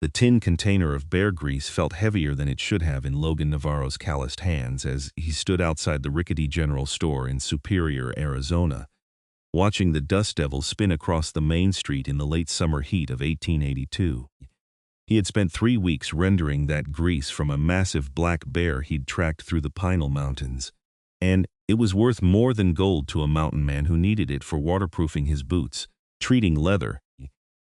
The tin container of bear grease felt heavier than it should have in Logan Navarro's calloused hands as he stood outside the rickety general store in Superior, Arizona, watching the dust devil spin across the main street in the late summer heat of 1882. He had spent 3 weeks rendering that grease from a massive black bear he'd tracked through the Pinal Mountains, and it was worth more than gold to a mountain man who needed it for waterproofing his boots, treating leather,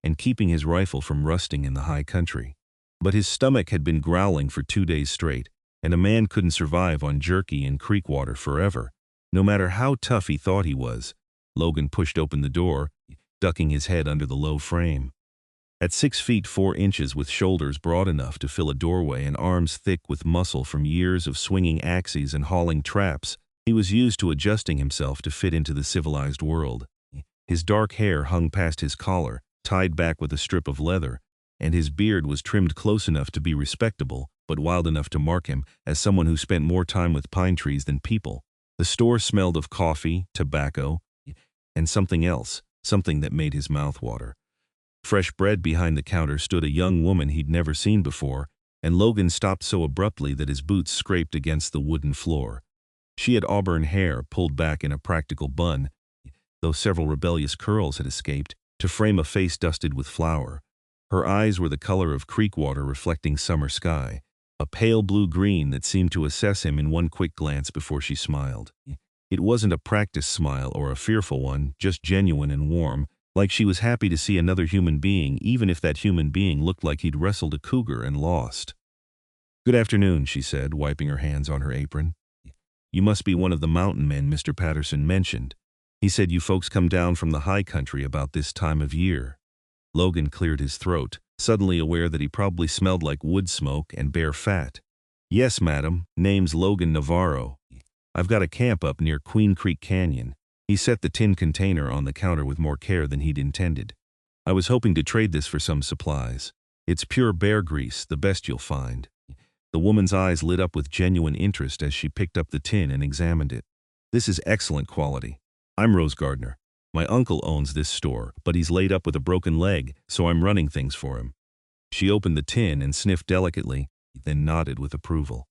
and keeping his rifle from rusting in the high country. But his stomach had been growling for 2 days straight, and a man couldn't survive on jerky and creek water forever, no matter how tough he thought he was. Logan pushed open the door, ducking his head under the low frame. At 6 feet 4 inches, with shoulders broad enough to fill a doorway and arms thick with muscle from years of swinging axes and hauling traps, he was used to adjusting himself to fit into the civilized world. His dark hair hung past his collar, tied back with a strip of leather, and his beard was trimmed close enough to be respectable, but wild enough to mark him as someone who spent more time with pine trees than people. The store smelled of coffee, tobacco, and something else, something that made his mouth water. Fresh bread behind the counter stood a young woman he'd never seen before, and Logan stopped so abruptly that his boots scraped against the wooden floor. She had auburn hair pulled back in a practical bun, though several rebellious curls had escaped, to frame a face dusted with flour. Her eyes were the color of creek water reflecting summer sky, a pale blue-green that seemed to assess him in one quick glance before she smiled. It wasn't a practiced smile or a fearful one, just genuine and warm, like she was happy to see another human being, even if that human being looked like he'd wrestled a cougar and lost. "Good afternoon," she said, wiping her hands on her apron. "You must be one of the mountain men Mr. Patterson mentioned. He said you folks come down from the high country about this time of year." Logan cleared his throat, suddenly aware that he probably smelled like wood smoke and bear fat. "Yes, madam. Name's Logan Navarro. I've got a camp up near Queen Creek Canyon." He set the tin container on the counter with more care than he'd intended. "I was hoping to trade this for some supplies. It's pure bear grease, the best you'll find." The woman's eyes lit up with genuine interest as she picked up the tin and examined it. "This is excellent quality. I'm Rose Gardner. My uncle owns this store, but he's laid up with a broken leg, so I'm running things for him." She opened the tin and sniffed delicately, then nodded with approval.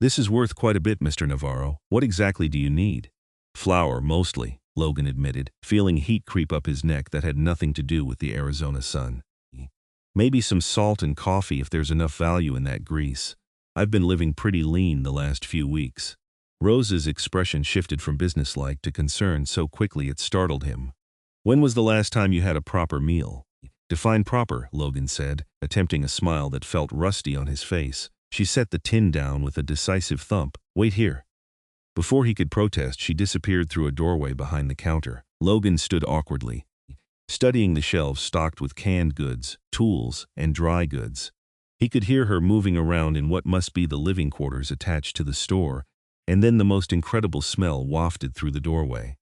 "This is worth quite a bit, Mr. Navarro. What exactly do you need?" "Flour, mostly," Logan admitted, feeling heat creep up his neck that had nothing to do with the Arizona sun. "Maybe some salt and coffee if there's enough value in that grease. I've been living pretty lean the last few weeks." Rose's expression shifted from businesslike to concern so quickly it startled him. "When was the last time you had a proper meal?" "Define proper," Logan said, attempting a smile that felt rusty on his face. She set the tin down with a decisive thump. "Wait here." Before he could protest, she disappeared through a doorway behind the counter. Logan stood awkwardly, studying the shelves stocked with canned goods, tools, and dry goods. He could hear her moving around in what must be the living quarters attached to the store, and then the most incredible smell wafted through the doorway.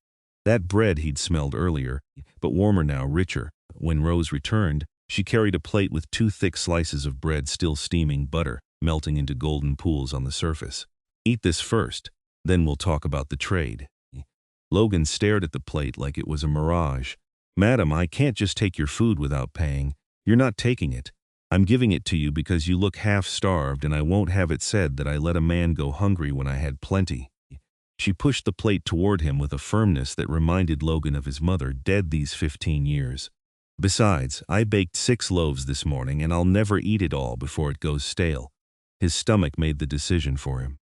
That bread he'd smelled earlier, but warmer now, richer. When Rose returned, she carried a plate with 2 thick slices of bread still steaming, butter melting into golden pools on the surface. "Eat this first, then we'll talk about the trade." Logan stared at the plate like it was a mirage. "Madam, I can't just take your food without paying. You're not taking it. I'm giving it to you because you look half-starved, and I won't have it said that I let a man go hungry when I had plenty." She pushed the plate toward him with a firmness that reminded Logan of his mother, dead these 15 years. "Besides, I baked 6 loaves this morning, and I'll never eat it all before it goes stale." His stomach made the decision for him.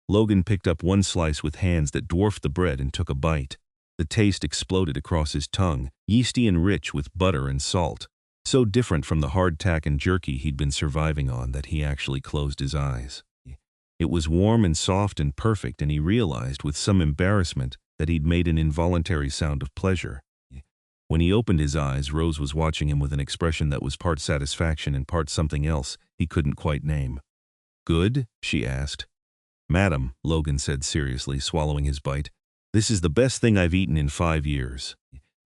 Logan picked up one slice with hands that dwarfed the bread and took a bite. The taste exploded across his tongue, yeasty and rich with butter and salt. So different from the hardtack and jerky he'd been surviving on that he actually closed his eyes. It was warm and soft and perfect, and he realized with some embarrassment that he'd made an involuntary sound of pleasure. When he opened his eyes, Rose was watching him with an expression that was part satisfaction and part something else he couldn't quite name. "Good?" she asked. "Madam," Logan said seriously, swallowing his bite, "this is the best thing I've eaten in 5 years.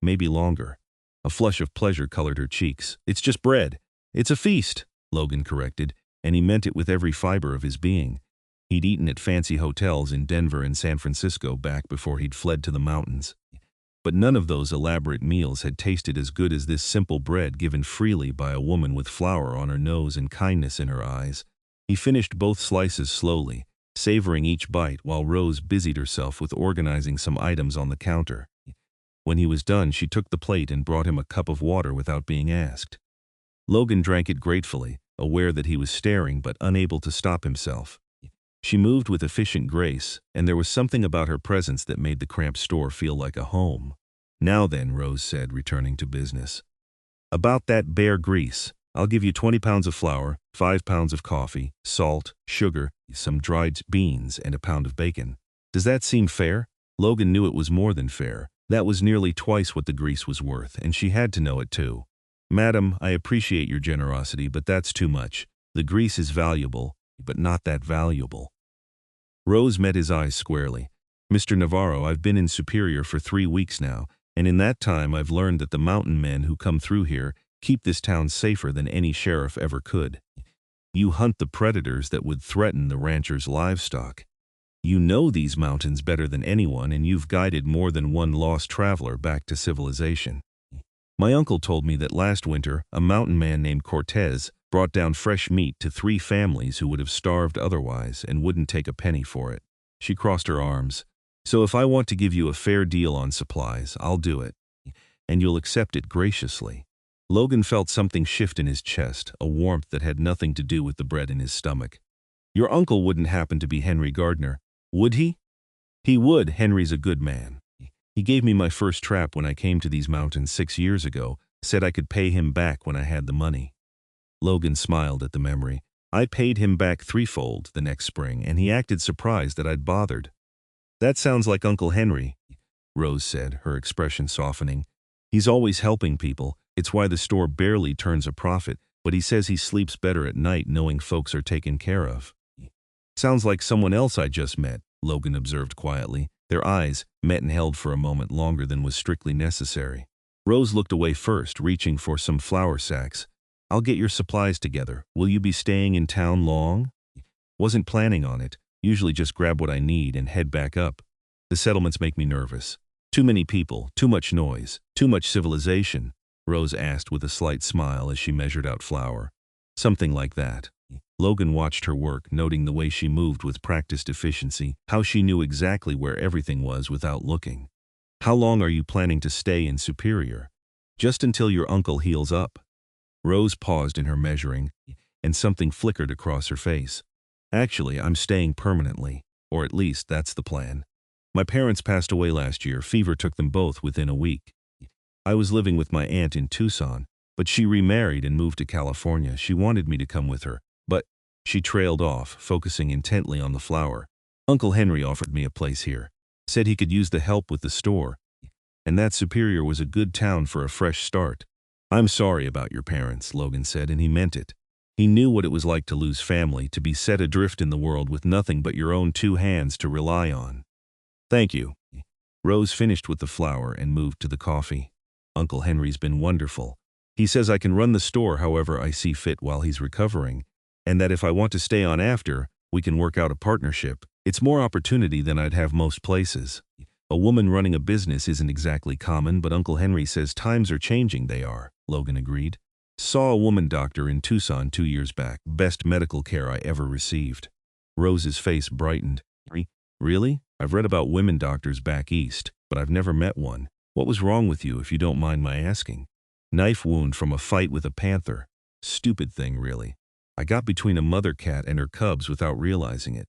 Maybe longer." A flush of pleasure colored her cheeks. "It's just bread." "It's a feast," Logan corrected, and he meant it with every fiber of his being. He'd eaten at fancy hotels in Denver and San Francisco back before he'd fled to the mountains. but none of those elaborate meals had tasted as good as this simple bread given freely by a woman with flour on her nose and kindness in her eyes. He finished both slices slowly, savoring each bite while Rose busied herself with organizing some items on the counter. When he was done, she took the plate and brought him a cup of water without being asked. Logan drank it gratefully, aware that he was staring but unable to stop himself. She moved with efficient grace, and there was something about her presence that made the cramped store feel like a home. "Now then," Rose said, returning to business. "About that bear grease. I'll give you 20 pounds of flour, 5 pounds of coffee, salt, sugar, some dried beans, and a pound of bacon. Does that seem fair?" Logan knew it was more than fair. That was nearly twice what the grease was worth, and she had to know it too. "Madam, I appreciate your generosity, but that's too much. The grease is valuable, but not that valuable." Rose met his eyes squarely. "Mr. Navarro, I've been in Superior for 3 weeks now, and in that time I've learned that the mountain men who come through here keep this town safer than any sheriff ever could. You hunt the predators that would threaten the ranchers' livestock. You know these mountains better than anyone, and you've guided more than one lost traveler back to civilization. My uncle told me that last winter a mountain man named Cortez brought down fresh meat to 3 families who would have starved otherwise and wouldn't take a penny for it." She crossed her arms. "So if I want to give you a fair deal on supplies, I'll do it. And you'll accept it graciously." Logan felt something shift in his chest, a warmth that had nothing to do with the bread in his stomach. "Your uncle wouldn't happen to be Henry Gardner, would he?" "He would. Henry's a good man. He gave me my first trap when I came to these mountains 6 years ago, said I could pay him back when I had the money." Logan smiled at the memory. "I paid him back 3-fold the next spring, and he acted surprised that I'd bothered." "That sounds like Uncle Henry," Rose said, her expression softening. "He's always helping people. It's why the store barely turns a profit, but he says he sleeps better at night knowing folks are taken care of." "Sounds like someone else I just met," Logan observed quietly. Their eyes met and held for a moment longer than was strictly necessary. Rose looked away first, reaching for some flour sacks. "I'll get your supplies together. Will you be staying in town long?" "Wasn't planning on it. Usually just grab what I need and head back up. The settlements make me nervous. Too many people, too much noise, too much civilization," Rose asked with a slight smile as she measured out flour. "Something like that." Logan watched her work, noting the way she moved with practiced efficiency, how she knew exactly where everything was without looking. "How long are you planning to stay in Superior?" "Just until your uncle heals up." Rose paused in her measuring, and something flickered across her face. "Actually, I'm staying permanently, or at least that's the plan. My parents passed away last year. Fever took them both within a week. I was living with my aunt in Tucson, but she remarried and moved to California. She wanted me to come with her, but..." She trailed off, focusing intently on the flour. "Uncle Henry offered me a place here. Said he could use the help with the store, and that Superior was a good town for a fresh start." "I'm sorry about your parents," Logan said, and he meant it. He knew what it was like to lose family, to be set adrift in the world with nothing but your own 2 hands to rely on. "Thank you." Rose finished with the flour and moved to the coffee. "Uncle Henry's been wonderful. He says I can run the store however I see fit while he's recovering, and that if I want to stay on after, we can work out a partnership. It's more opportunity than I'd have most places. A woman running a business isn't exactly common, but Uncle Henry says times are changing." "They are," Logan agreed. "Saw a woman doctor in Tucson 2 years back. Best medical care I ever received." Rose's face brightened. "Really? I've read about women doctors back east, but I've never met one. What was wrong with you, if you don't mind my asking?" "Knife wound from a fight with a panther. Stupid thing, really. I got between a mother cat and her cubs without realizing it.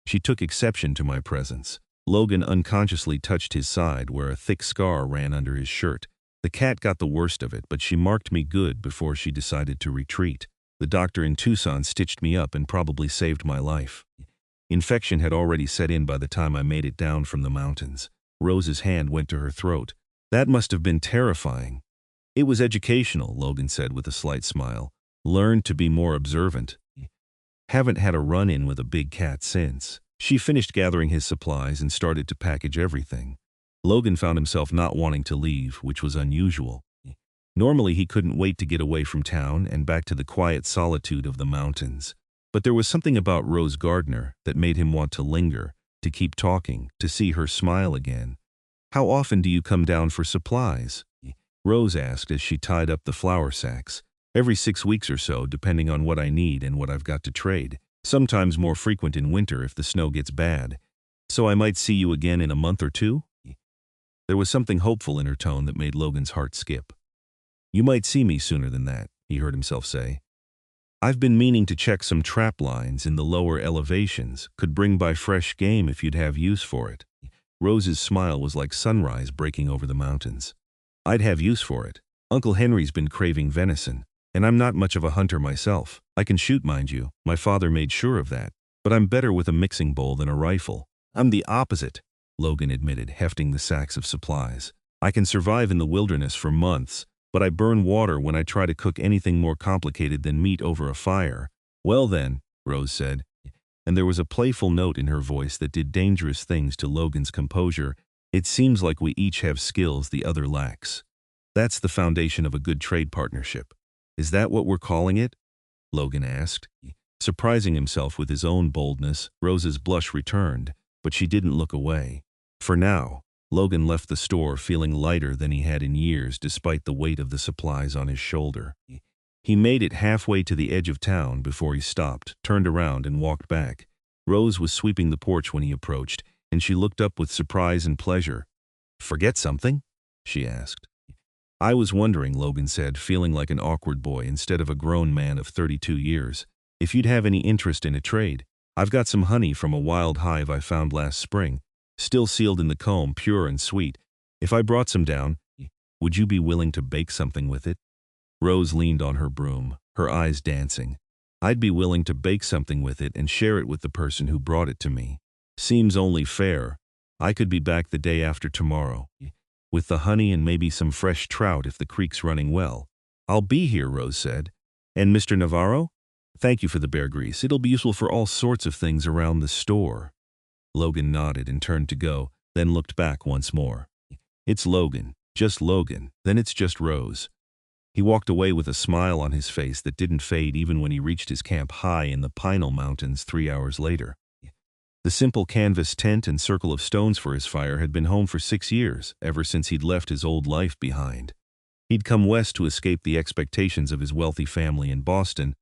She took exception to my presence." Logan unconsciously touched his side where a thick scar ran under his shirt. "The cat got the worst of it, but she marked me good before she decided to retreat. The doctor in Tucson stitched me up and probably saved my life. Infection had already set in by the time I made it down from the mountains." Rose's hand went to her throat. "That must have been terrifying." "It was educational," Logan said with a slight smile. "Learned to be more observant. Haven't had a run-in with a big cat since." She finished gathering his supplies and started to package everything. Logan found himself not wanting to leave, which was unusual. Normally he couldn't wait to get away from town and back to the quiet solitude of the mountains. But there was something about Rose Gardner that made him want to linger, to keep talking, to see her smile again. How often do you come down for supplies? Rose asked as she tied up the flour sacks. Every 6 weeks or so, depending on what I need and what I've got to trade. Sometimes more frequent in winter if the snow gets bad. So I might see you again in a month or two? There was something hopeful in her tone that made Logan's heart skip. You might see me sooner than that, he heard himself say. I've been meaning to check some trap lines in the lower elevations. Could bring by fresh game if you'd have use for it. Rose's smile was like sunrise breaking over the mountains. I'd have use for it. Uncle Henry's been craving venison, and I'm not much of a hunter myself. I can shoot, mind you. My father made sure of that. But I'm better with a mixing bowl than a rifle. I'm the opposite, Logan admitted, hefting the sacks of supplies. I can survive in the wilderness for months, but I burn water when I try to cook anything more complicated than meat over a fire. Well then, Rose said, and there was a playful note in her voice that did dangerous things to Logan's composure. It seems like we each have skills the other lacks. That's the foundation of a good trade partnership. Is that what we're calling it? Logan asked. Surprising himself with his own boldness, Rose's blush returned, but she didn't look away. For now, Logan left the store feeling lighter than he had in years despite the weight of the supplies on his shoulder. He made it halfway to the edge of town before he stopped, turned around and walked back. Rose was sweeping the porch when he approached, and she looked up with surprise and pleasure. Forget something? She asked. I was wondering, Logan said, feeling like an awkward boy instead of a grown man of 32 years. If you'd have any interest in a trade. I've got some honey from a wild hive I found last spring, still sealed in the comb, pure and sweet. If I brought some down, would you be willing to bake something with it? Rose leaned on her broom, her eyes dancing. I'd be willing to bake something with it and share it with the person who brought it to me. Seems only fair. I could be back the day after tomorrow. With the honey and maybe some fresh trout if the creek's running well. I'll be here, Rose said. And Mr. Navarro? Thank you for the bear grease. It'll be useful for all sorts of things around the store. Logan nodded and turned to go, then looked back once more. It's Logan, just Logan, then it's just Rose. He walked away with a smile on his face that didn't fade even when he reached his camp high in the Pinal Mountains 3 hours later. The simple canvas tent and circle of stones for his fire had been home for 6 years, ever since he'd left his old life behind. He'd come west to escape the expectations of his wealthy family in Boston,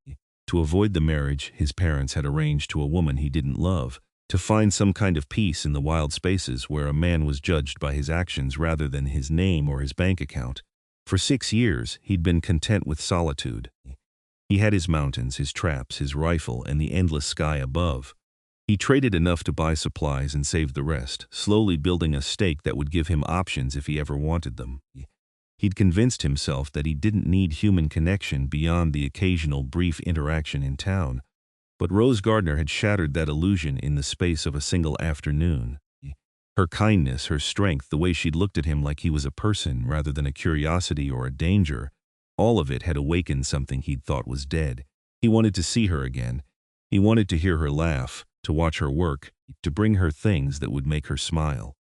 to avoid the marriage his parents had arranged to a woman he didn't love, to find some kind of peace in the wild spaces where a man was judged by his actions rather than his name or his bank account. For 6 years, he'd been content with solitude. He had his mountains, his traps, his rifle, and the endless sky above. He traded enough to buy supplies and save the rest, slowly building a stake that would give him options if he ever wanted them. He'd convinced himself that he didn't need human connection beyond the occasional brief interaction in town, but Rose Gardner had shattered that illusion in the space of a single afternoon. Her kindness, her strength, the way she'd looked at him like he was a person rather than a curiosity or a danger, all of it had awakened something he'd thought was dead. He wanted to see her again. He wanted to hear her laugh, to watch her work, to bring her things that would make her smile.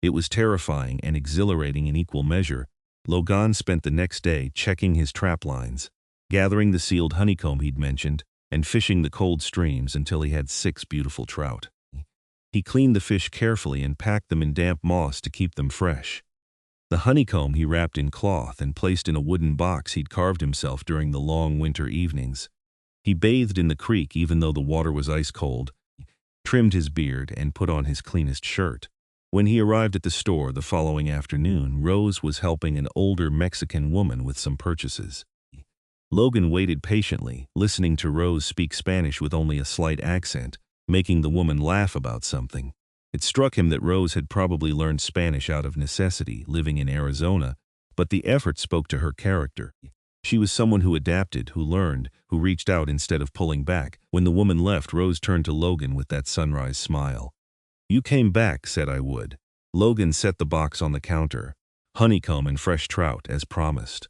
It was terrifying and exhilarating in equal measure. Logan spent the next day checking his trap lines, gathering the sealed honeycomb he'd mentioned, and fishing the cold streams until he had 6 beautiful trout. He cleaned the fish carefully and packed them in damp moss to keep them fresh. The honeycomb he wrapped in cloth and placed in a wooden box he'd carved himself during the long winter evenings. He bathed in the creek even though the water was ice cold, trimmed his beard, and put on his cleanest shirt. When he arrived at the store the following afternoon, Rose was helping an older Mexican woman with some purchases. Logan waited patiently, listening to Rose speak Spanish with only a slight accent, making the woman laugh about something. It struck him that Rose had probably learned Spanish out of necessity, living in Arizona, but the effort spoke to her character. She was someone who adapted, who learned, who reached out instead of pulling back. When the woman left, Rose turned to Logan with that sunrise smile. You came back, said I would. Logan set the box on the counter. Honeycomb and fresh trout, as promised.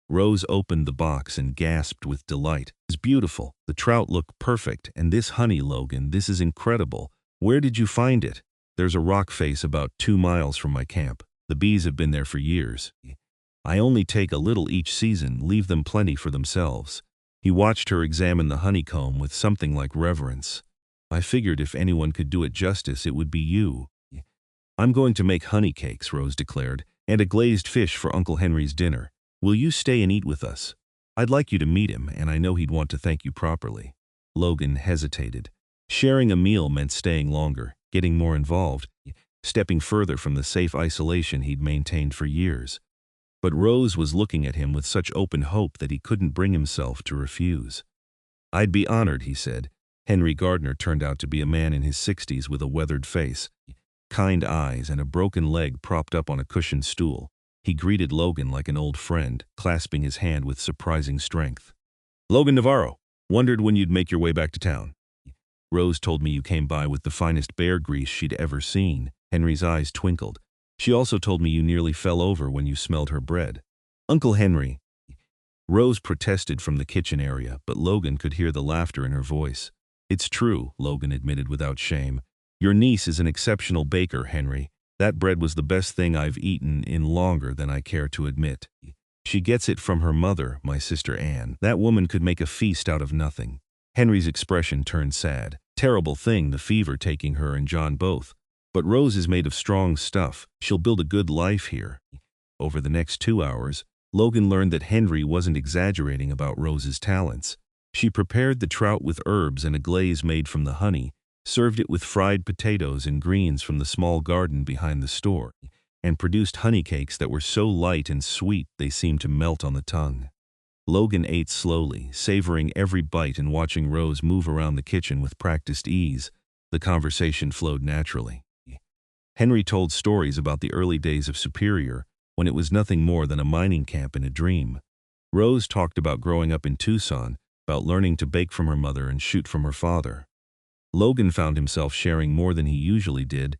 Rose opened the box and gasped with delight. It's beautiful. The trout look perfect, and this honey, Logan, this is incredible. Where did you find it? There's a rock face about 2 miles from my camp. The bees have been there for years. I only take a little each season, leave them plenty for themselves. He watched her examine the honeycomb with something like reverence. I figured if anyone could do it justice, it would be you. I'm going to make honey cakes, Rose declared, and a glazed fish for Uncle Henry's dinner. Will you stay and eat with us? I'd like you to meet him, and I know he'd want to thank you properly. Logan hesitated. Sharing a meal meant staying longer, getting more involved, stepping further from the safe isolation he'd maintained for years. But Rose was looking at him with such open hope that he couldn't bring himself to refuse. I'd be honored, he said. Henry Gardner turned out to be a man in his 60s with a weathered face, kind eyes, and a broken leg propped up on a cushioned stool. He greeted Logan like an old friend, clasping his hand with surprising strength. Logan Navarro, wondered when you'd make your way back to town. Rose told me you came by with the finest bear grease she'd ever seen. Henry's eyes twinkled. She also told me you nearly fell over when you smelled her bread. Uncle Henry. Rose protested from the kitchen area, but Logan could hear the laughter in her voice. It's true, Logan admitted without shame. Your niece is an exceptional baker, Henry. That bread was the best thing I've eaten in longer than I care to admit. She gets it from her mother, my sister Anne. That woman could make a feast out of nothing. Henry's expression turned sad. Terrible thing, the fever taking her and John both. But Rose is made of strong stuff. She'll build a good life here. Over the next 2 hours, Logan learned that Henry wasn't exaggerating about Rose's talents. She prepared the trout with herbs and a glaze made from the honey, served it with fried potatoes and greens from the small garden behind the store, and produced honey cakes that were so light and sweet they seemed to melt on the tongue. Logan ate slowly, savoring every bite and watching Rose move around the kitchen with practiced ease. The conversation flowed naturally. Henry told stories about the early days of Superior, when it was nothing more than a mining camp in a dream. Rose talked about growing up in Tucson, about learning to bake from her mother and shoot from her father. Logan found himself sharing more than he usually did,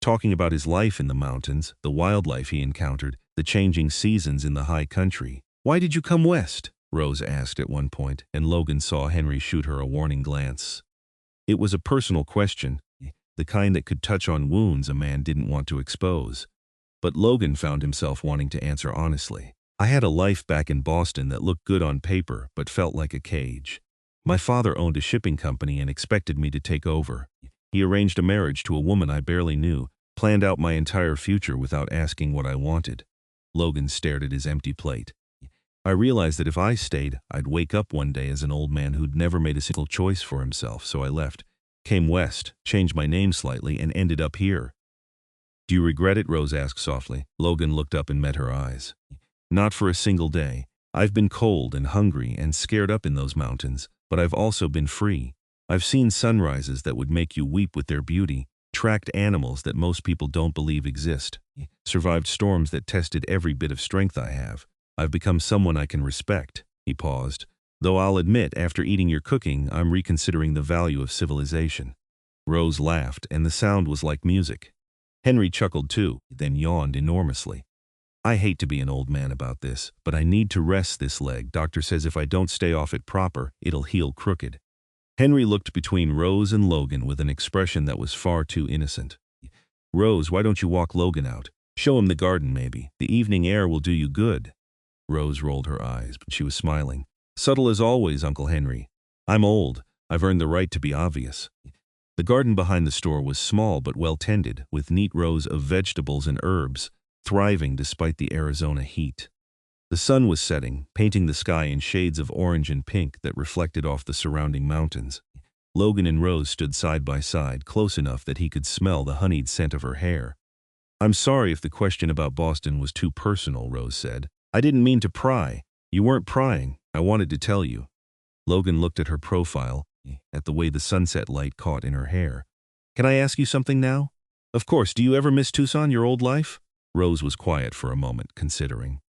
talking about his life in the mountains, the wildlife he encountered, the changing seasons in the high country. Why did you come west? Rose asked at one point, and Logan saw Henry shoot her a warning glance. It was a personal question, the kind that could touch on wounds a man didn't want to expose. But Logan found himself wanting to answer honestly. I had a life back in Boston that looked good on paper but felt like a cage. My father owned a shipping company and expected me to take over. He arranged a marriage to a woman I barely knew, planned out my entire future without asking what I wanted. Logan stared at his empty plate. I realized that if I stayed, I'd wake up one day as an old man who'd never made a single choice for himself, so I left. Came west, changed my name slightly, and ended up here. Do you regret it? Rose asked softly. Logan looked up and met her eyes. Not for a single day. I've been cold and hungry and scared up in those mountains, but I've also been free. I've seen sunrises that would make you weep with their beauty, tracked animals that most people don't believe exist, survived storms that tested every bit of strength I have. I've become someone I can respect. He paused. Though I'll admit, after eating your cooking, I'm reconsidering the value of civilization. Rose laughed, and the sound was like music. Henry chuckled too, then yawned enormously. I hate to be an old man about this, but I need to rest this leg. Doctor says if I don't stay off it proper, it'll heal crooked. Henry looked between Rose and Logan with an expression that was far too innocent. Rose, why don't you walk Logan out? Show him the garden maybe. The evening air will do you good. Rose rolled her eyes, but she was smiling. Subtle as always, Uncle Henry. I'm old. I've earned the right to be obvious. The garden behind the store was small but well tended, with neat rows of vegetables and herbs, thriving despite the Arizona heat. The sun was setting, painting the sky in shades of orange and pink that reflected off the surrounding mountains. Logan and Rose stood side by side, close enough that he could smell the honeyed scent of her hair. I'm sorry if the question about Boston was too personal, Rose said. I didn't mean to pry. You weren't prying. I wanted to tell you. Logan looked at her profile, at the way the sunset light caught in her hair. Can I ask you something now? Of course, do you ever miss Tucson, your old life? Rose was quiet for a moment, considering.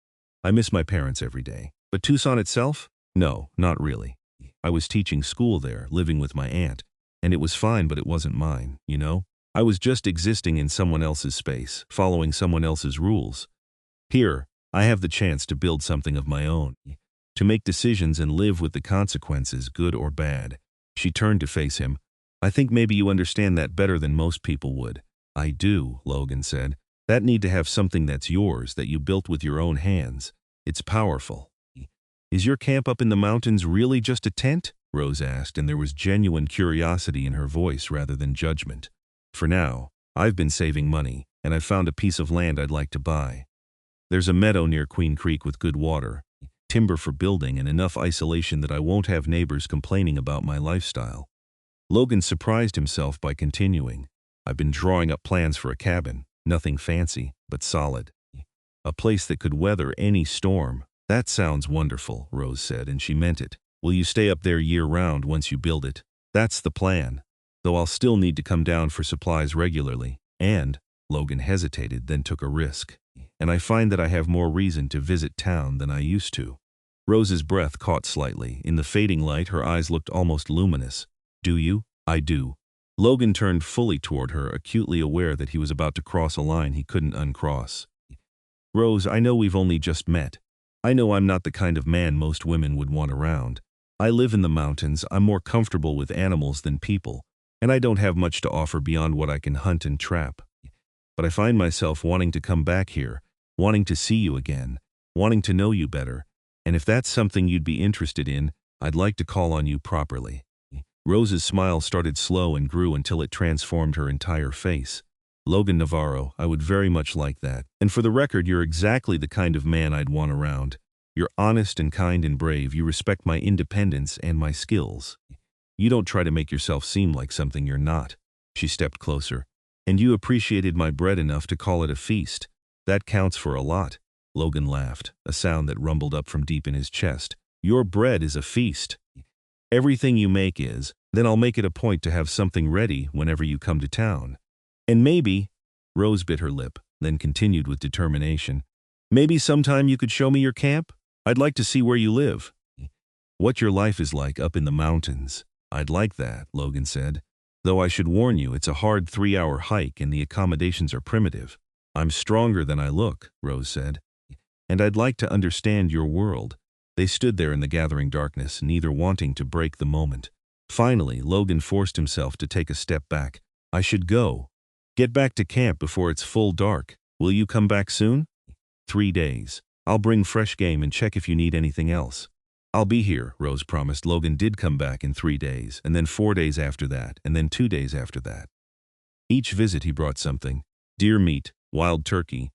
I miss my parents every day. But Tucson itself? No, not really. I was teaching school there, living with my aunt, and it was fine, but it wasn't mine, you know? I was just existing in someone else's space, following someone else's rules. Here, I have the chance to build something of my own, to make decisions and live with the consequences, good or bad. She turned to face him. I think maybe you understand that better than most people would. I do, Logan said. That need to have something that's yours, that you built with your own hands. It's powerful. Is your camp up in the mountains really just a tent? Rose asked, and there was genuine curiosity in her voice rather than judgment. For now, I've been saving money. and I've found a piece of land I'd like to buy. There's a meadow near Queen Creek with good water, timber for building, and enough isolation that I won't have neighbors complaining about my lifestyle." Logan surprised himself by continuing, "I've been drawing up plans for a cabin, nothing fancy, but solid. A place that could weather any storm." "That sounds wonderful," Rose said, and she meant it. "Will you stay up there year-round once you build it?" "That's the plan, though I'll still need to come down for supplies regularly. And," Logan hesitated, then took a risk, "and I find that I have more reason to visit town than I used to." Rose's breath caught slightly. In the fading light, her eyes looked almost luminous. "Do you?" "I do." Logan turned fully toward her, acutely aware that he was about to cross a line he couldn't uncross. "Rose, I know we've only just met. I know I'm not the kind of man most women would want around. I live in the mountains, I'm more comfortable with animals than people, and I don't have much to offer beyond what I can hunt and trap. But I find myself wanting to come back here, wanting to see you again, wanting to know you better, and if that's something you'd be interested in, I'd like to call on you properly." Rose's smile started slow and grew until it transformed her entire face. "Logan Navarro, I would very much like that. And for the record, you're exactly the kind of man I'd want around. You're honest and kind and brave. You respect my independence and my skills. You don't try to make yourself seem like something you're not." She stepped closer. "And you appreciated my bread enough to call it a feast. That counts for a lot." Logan laughed, a sound that rumbled up from deep in his chest. "Your bread is a feast. Everything you make is. Then I'll make it a point to have something ready whenever you come to town. And maybe," Rose bit her lip, then continued with determination, "maybe sometime you could show me your camp? I'd like to see where you live. What your life is like up in the mountains." "I'd like that," Logan said. "Though I should warn you, it's a hard 3-hour hike and the accommodations are primitive." "I'm stronger than I look," Rose said. "And I'd like to understand your world." They stood there in the gathering darkness, neither wanting to break the moment. Finally, Logan forced himself to take a step back. "I should go. Get back to camp before it's full dark. Will you come back soon?" 3 days. I'll bring fresh game and check if you need anything else." "I'll be here," Rose promised. Logan did come back in 3 days, and then 4 days after that, and then 2 days after that. Each visit he brought something: deer meat, wild turkey,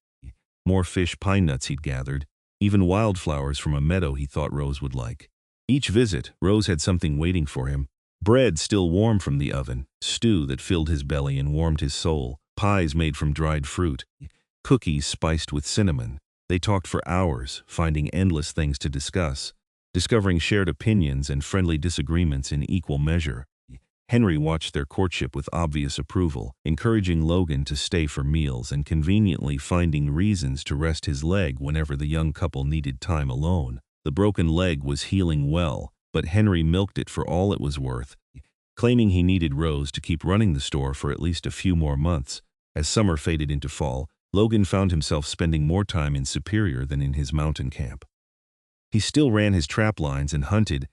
more fish, pine nuts he'd gathered, even wildflowers from a meadow he thought Rose would like. Each visit, Rose had something waiting for him. Bread still warm from the oven, stew that filled his belly and warmed his soul, pies made from dried fruit, cookies spiced with cinnamon. They talked for hours, finding endless things to discuss, discovering shared opinions and friendly disagreements in equal measure. Henry watched their courtship with obvious approval, encouraging Logan to stay for meals and conveniently finding reasons to rest his leg whenever the young couple needed time alone. The broken leg was healing well, but Henry milked it for all it was worth, claiming he needed Rose to keep running the store for at least a few more months. As summer faded into fall, Logan found himself spending more time in Superior than in his mountain camp. He still ran his trap lines and hunted,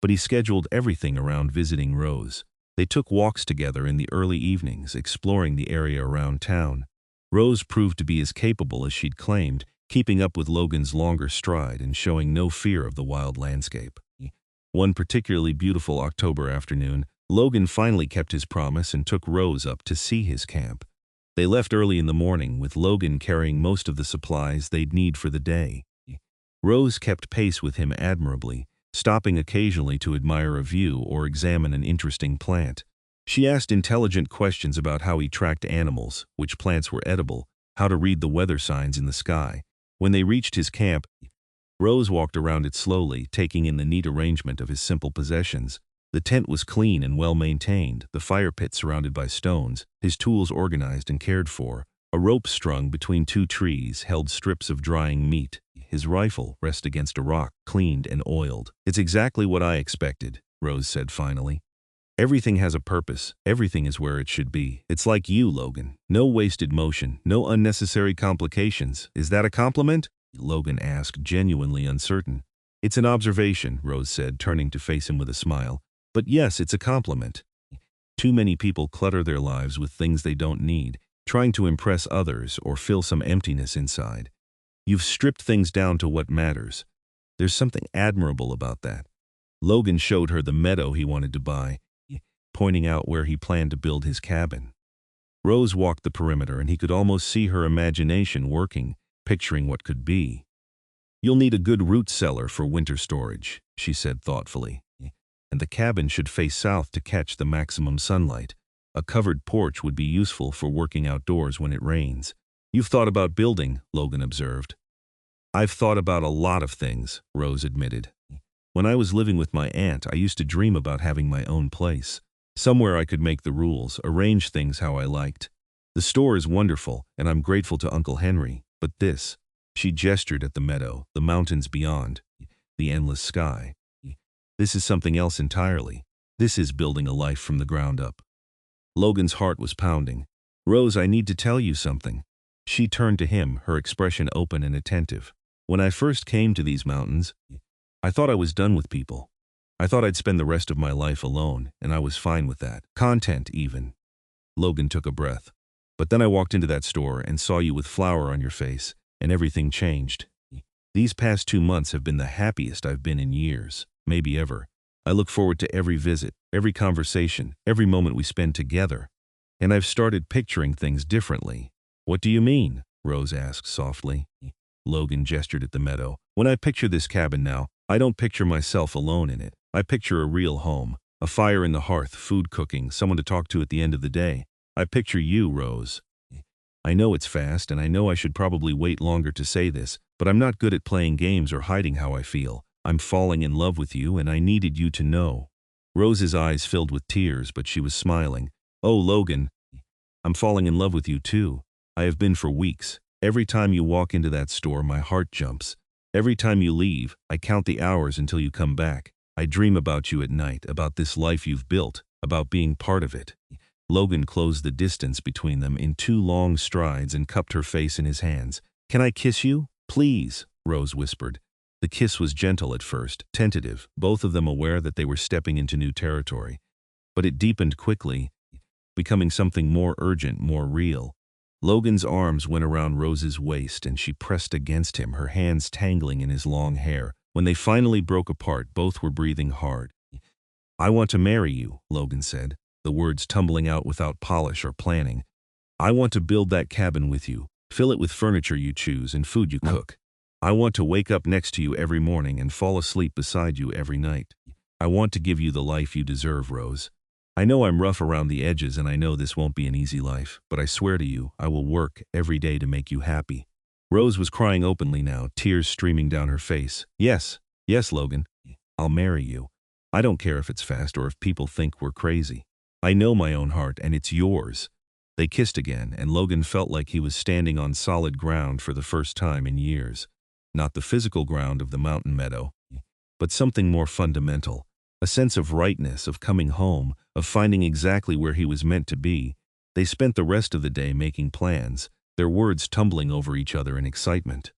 but he scheduled everything around visiting Rose. They took walks together in the early evenings, exploring the area around town. Rose proved to be as capable as she'd claimed, keeping up with Logan's longer stride and showing no fear of the wild landscape. One particularly beautiful October afternoon, Logan finally kept his promise and took Rose up to see his camp. They left early in the morning, with Logan carrying most of the supplies they'd need for the day. Rose kept pace with him admirably, stopping occasionally to admire a view or examine an interesting plant. She asked intelligent questions about how he tracked animals, which plants were edible, how to read the weather signs in the sky. When they reached his camp, Rose walked around it slowly, taking in the neat arrangement of his simple possessions. The tent was clean and well maintained, the fire pit surrounded by stones, his tools organized and cared for. A rope strung between 2 trees held strips of drying meat. His rifle rested against a rock, cleaned and oiled. "It's exactly what I expected," Rose said finally. "Everything has a purpose. Everything is where it should be. It's like you, Logan. No wasted motion, no unnecessary complications. Is that a compliment?" Logan asked, genuinely uncertain. "It's an observation," Rose said, turning to face him with a smile. "But yes, it's a compliment. Too many people clutter their lives with things they don't need, trying to impress others or fill some emptiness inside. You've stripped things down to what matters. There's something admirable about that." Logan showed her the meadow he wanted to buy, pointing out where he planned to build his cabin. Rose walked the perimeter and he could almost see her imagination working, picturing what could be. "You'll need a good root cellar for winter storage," she said thoughtfully. "And the cabin should face south to catch the maximum sunlight. A covered porch would be useful for working outdoors when it rains." "You've thought about building," Logan observed. "I've thought about a lot of things," Rose admitted. "When I was living with my aunt, I used to dream about having my own place. Somewhere I could make the rules, arrange things how I liked. The store is wonderful, and I'm grateful to Uncle Henry, but this," she gestured at the meadow, the mountains beyond, the endless sky. "This is something else entirely. This is building a life from the ground up." Logan's heart was pounding. "Rose, I need to tell you something." She turned to him, her expression open and attentive. "When I first came to these mountains, I thought I was done with people. I thought I'd spend the rest of my life alone, and I was fine with that. Content, even." Logan took a breath. "But then I walked into that store and saw you with flour on your face, and everything changed. These past 2 months have been the happiest I've been in years, maybe ever. I look forward to every visit, every conversation, every moment we spend together. And I've started picturing things differently." "What do you mean?" Rose asked softly. Logan gestured at the meadow. "When I picture this cabin now, I don't picture myself alone in it. I picture a real home, a fire in the hearth, food cooking, someone to talk to at the end of the day. I picture you, Rose. I know it's fast, and I know I should probably wait longer to say this, but I'm not good at playing games or hiding how I feel. I'm falling in love with you, and I needed you to know." Rose's eyes filled with tears, but she was smiling. "Oh, Logan, I'm falling in love with you too. I have been for weeks. Every time you walk into that store, my heart jumps. Every time you leave, I count the hours until you come back. I dream about you at night, about this life you've built, about being part of it." Logan closed the distance between them in 2 long strides and cupped her face in his hands. "Can I kiss you? Please," Rose whispered. The kiss was gentle at first, tentative, both of them aware that they were stepping into new territory. But it deepened quickly, becoming something more urgent, more real. Logan's arms went around Rose's waist and she pressed against him, her hands tangling in his long hair. When they finally broke apart, both were breathing hard. "I want to marry you," Logan said, the words tumbling out without polish or planning. "I want to build that cabin with you, fill it with furniture you choose and food you cook. I want to wake up next to you every morning and fall asleep beside you every night. I want to give you the life you deserve, Rose. I know I'm rough around the edges and I know this won't be an easy life, but I swear to you, I will work every day to make you happy." Rose was crying openly now, tears streaming down her face. "Yes, yes, Logan. I'll marry you. I don't care if it's fast or if people think we're crazy. I know my own heart and it's yours." They kissed again, and Logan felt like he was standing on solid ground for the first time in years. Not the physical ground of the mountain meadow, but something more fundamental. A sense of rightness, of coming home, of finding exactly where he was meant to be. They spent the rest of the day making plans, their words tumbling over each other in excitement.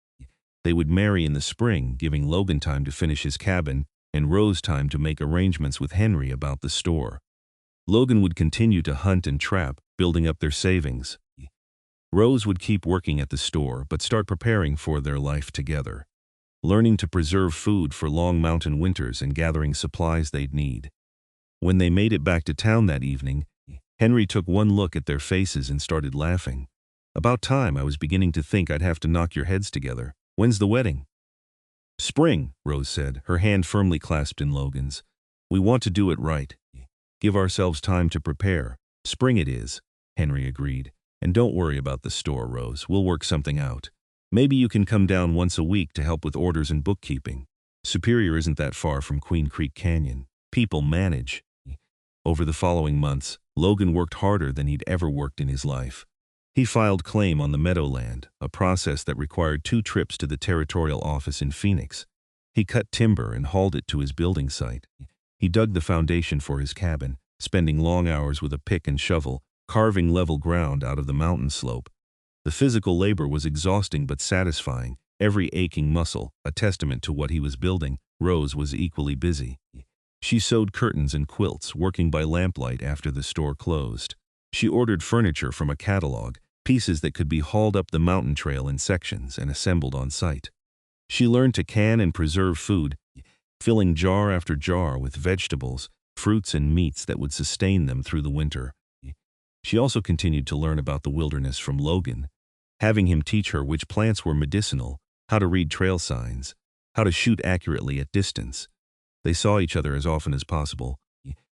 They would marry in the spring, giving Logan time to finish his cabin, and Rose time to make arrangements with Henry about the store. Logan would continue to hunt and trap, building up their savings. Rose would keep working at the store, but start preparing for their life together, learning to preserve food for long mountain winters and gathering supplies they'd need. When they made it back to town that evening, Henry took one look at their faces and started laughing. "About time. I was beginning to think I'd have to knock your heads together. When's the wedding?" "Spring," Rose said, her hand firmly clasped in Logan's. "We want to do it right. Give ourselves time to prepare. Spring it is," Henry agreed. "And don't worry about the store, Rose. We'll work something out. Maybe you can come down once a week to help with orders and bookkeeping. Superior isn't that far from Queen Creek Canyon. People manage." Over the following months, Logan worked harder than he'd ever worked in his life. He filed claim on the meadowland, a process that required 2 trips to the territorial office in Phoenix. He cut timber and hauled it to his building site. He dug the foundation for his cabin, spending long hours with a pick and shovel, carving level ground out of the mountain slope. The physical labor was exhausting but satisfying, every aching muscle, a testament to what he was building. Rose was equally busy. She sewed curtains and quilts, working by lamplight after the store closed. She ordered furniture from a catalog, pieces that could be hauled up the mountain trail in sections and assembled on site. She learned to can and preserve food, filling jar after jar with vegetables, fruits and meats that would sustain them through the winter. She also continued to learn about the wilderness from Logan, having him teach her which plants were medicinal, how to read trail signs, how to shoot accurately at distance. They saw each other as often as possible,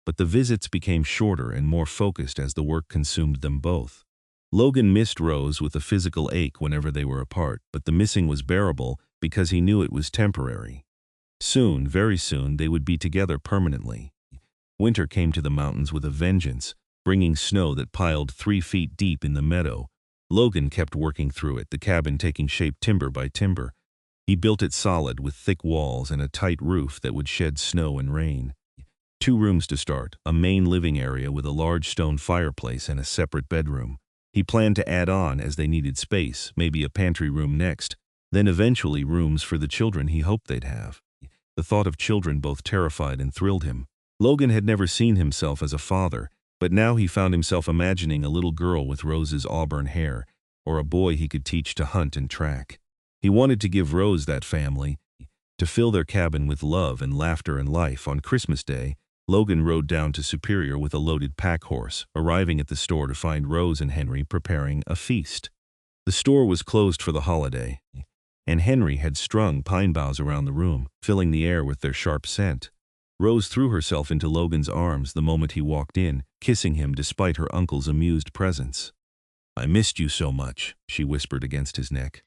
but the visits became shorter and more focused as the work consumed them both. Logan missed Rose with a physical ache whenever they were apart, but the missing was bearable because he knew it was temporary. Soon, very soon, they would be together permanently. Winter came to the mountains with a vengeance, bringing snow that piled 3 feet deep in the meadow. Logan kept working through it, the cabin taking shape timber by timber. He built it solid with thick walls and a tight roof that would shed snow and rain. 2 rooms to start, a main living area with a large stone fireplace and a separate bedroom. He planned to add on as they needed space, maybe a pantry room next, then eventually rooms for the children he hoped they'd have. The thought of children both terrified and thrilled him. Logan had never seen himself as a father, but now he found himself imagining a little girl with Rose's auburn hair, or a boy he could teach to hunt and track. He wanted to give Rose that family, to fill their cabin with love and laughter and life. On Christmas Day, Logan rode down to Superior with a loaded pack horse, arriving at the store to find Rose and Henry preparing a feast. The store was closed for the holiday, and Henry had strung pine boughs around the room, filling the air with their sharp scent. Rose threw herself into Logan's arms the moment he walked in, kissing him despite her uncle's amused presence. "I missed you so much," she whispered against his neck.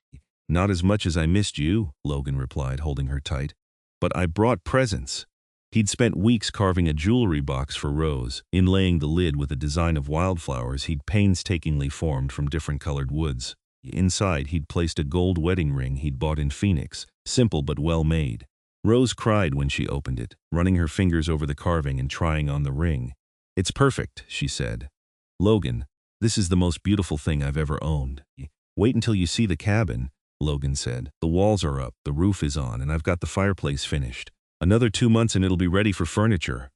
"Not as much as I missed you," Logan replied, holding her tight. "But I brought presents." He'd spent weeks carving a jewelry box for Rose, inlaying the lid with a design of wildflowers he'd painstakingly formed from different colored woods. Inside, he'd placed a gold wedding ring he'd bought in Phoenix, simple but well made. Rose cried when she opened it, running her fingers over the carving and trying on the ring. "It's perfect," she said. "Logan, this is the most beautiful thing I've ever owned." "Wait until you see the cabin," Logan said. "The walls are up, the roof is on, and I've got the fireplace finished. Another 2 months and it'll be ready for furniture."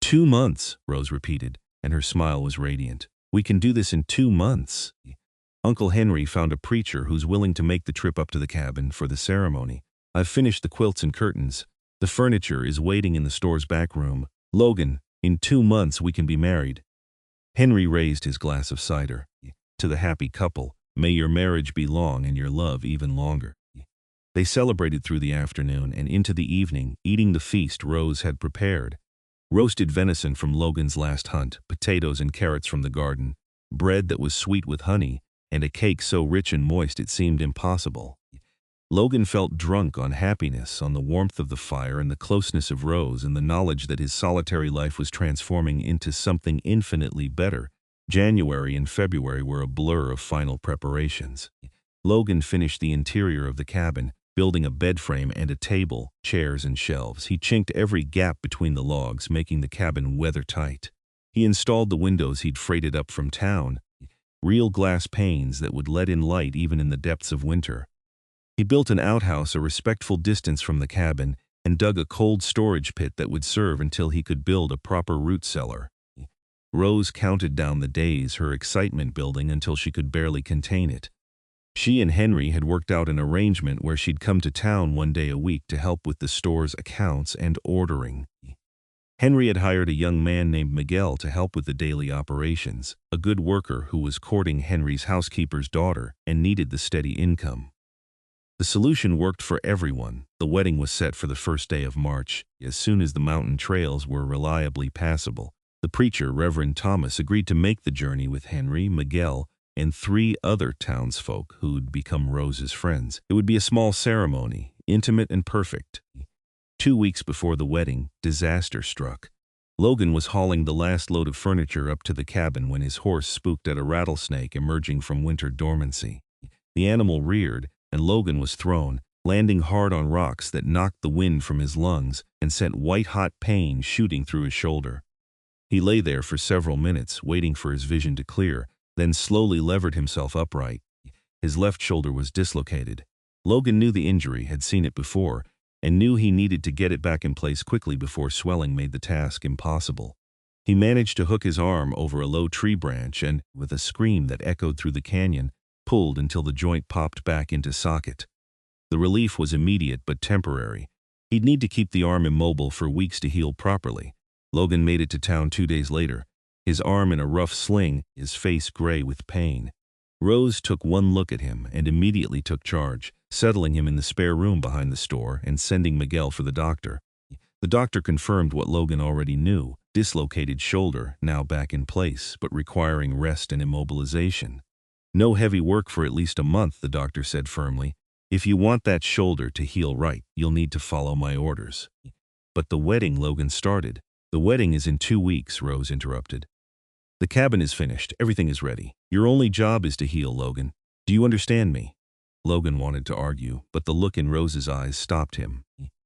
2 months, Rose repeated, and her smile was radiant. "We can do this in 2 months. Uncle Henry found a preacher who's willing to make the trip up to the cabin for the ceremony. I've finished the quilts and curtains. The furniture is waiting in the store's back room. Logan, in 2 months we can be married." Henry raised his glass of cider. "To the happy couple, may your marriage be long and your love even longer." They celebrated through the afternoon and into the evening, eating the feast Rose had prepared. Roasted venison from Logan's last hunt, potatoes and carrots from the garden, bread that was sweet with honey, and a cake so rich and moist it seemed impossible. Logan felt drunk on happiness, on the warmth of the fire and the closeness of Rose and the knowledge that his solitary life was transforming into something infinitely better. January and February were a blur of final preparations. Logan finished the interior of the cabin, building a bed frame and a table, chairs and shelves. He chinked every gap between the logs, making the cabin weather-tight. He installed the windows he'd freighted up from town, real glass panes that would let in light even in the depths of winter. He built an outhouse a respectful distance from the cabin and dug a cold storage pit that would serve until he could build a proper root cellar. Rose counted down the days, her excitement building until she could barely contain it. She and Henry had worked out an arrangement where she'd come to town 1 day a week to help with the store's accounts and ordering. Henry had hired a young man named Miguel to help with the daily operations, a good worker who was courting Henry's housekeeper's daughter and needed the steady income. The solution worked for everyone. The wedding was set for the first day of March, as soon as the mountain trails were reliably passable. The preacher, Reverend Thomas, agreed to make the journey with Henry, Miguel, and 3 other townsfolk who'd become Rose's friends. It would be a small ceremony, intimate and perfect. 2 weeks before the wedding, disaster struck. Logan was hauling the last load of furniture up to the cabin when his horse spooked at a rattlesnake emerging from winter dormancy. The animal reared, and Logan was thrown, landing hard on rocks that knocked the wind from his lungs and sent white-hot pain shooting through his shoulder. He lay there for several minutes, waiting for his vision to clear, then slowly levered himself upright. His left shoulder was dislocated. Logan knew the injury, had seen it before, and knew he needed to get it back in place quickly before swelling made the task impossible. He managed to hook his arm over a low tree branch and, with a scream that echoed through the canyon, pulled until the joint popped back into socket. The relief was immediate but temporary. He'd need to keep the arm immobile for weeks to heal properly. Logan made it to town 2 days later. his arm in a rough sling, his face gray with pain. Rose took one look at him and immediately took charge, settling him in the spare room behind the store and sending Miguel for the doctor. The doctor confirmed what Logan already knew: dislocated shoulder, now back in place, but requiring rest and immobilization. No heavy work for at least a month, the doctor said firmly. If you want that shoulder to heal right, you'll need to follow my orders. But the wedding, Logan started. The wedding is in 2 weeks, Rose interrupted. The cabin is finished. Everything is ready. Your only job is to heal, Logan. Do you understand me? Logan wanted to argue, but the look in Rose's eyes stopped him.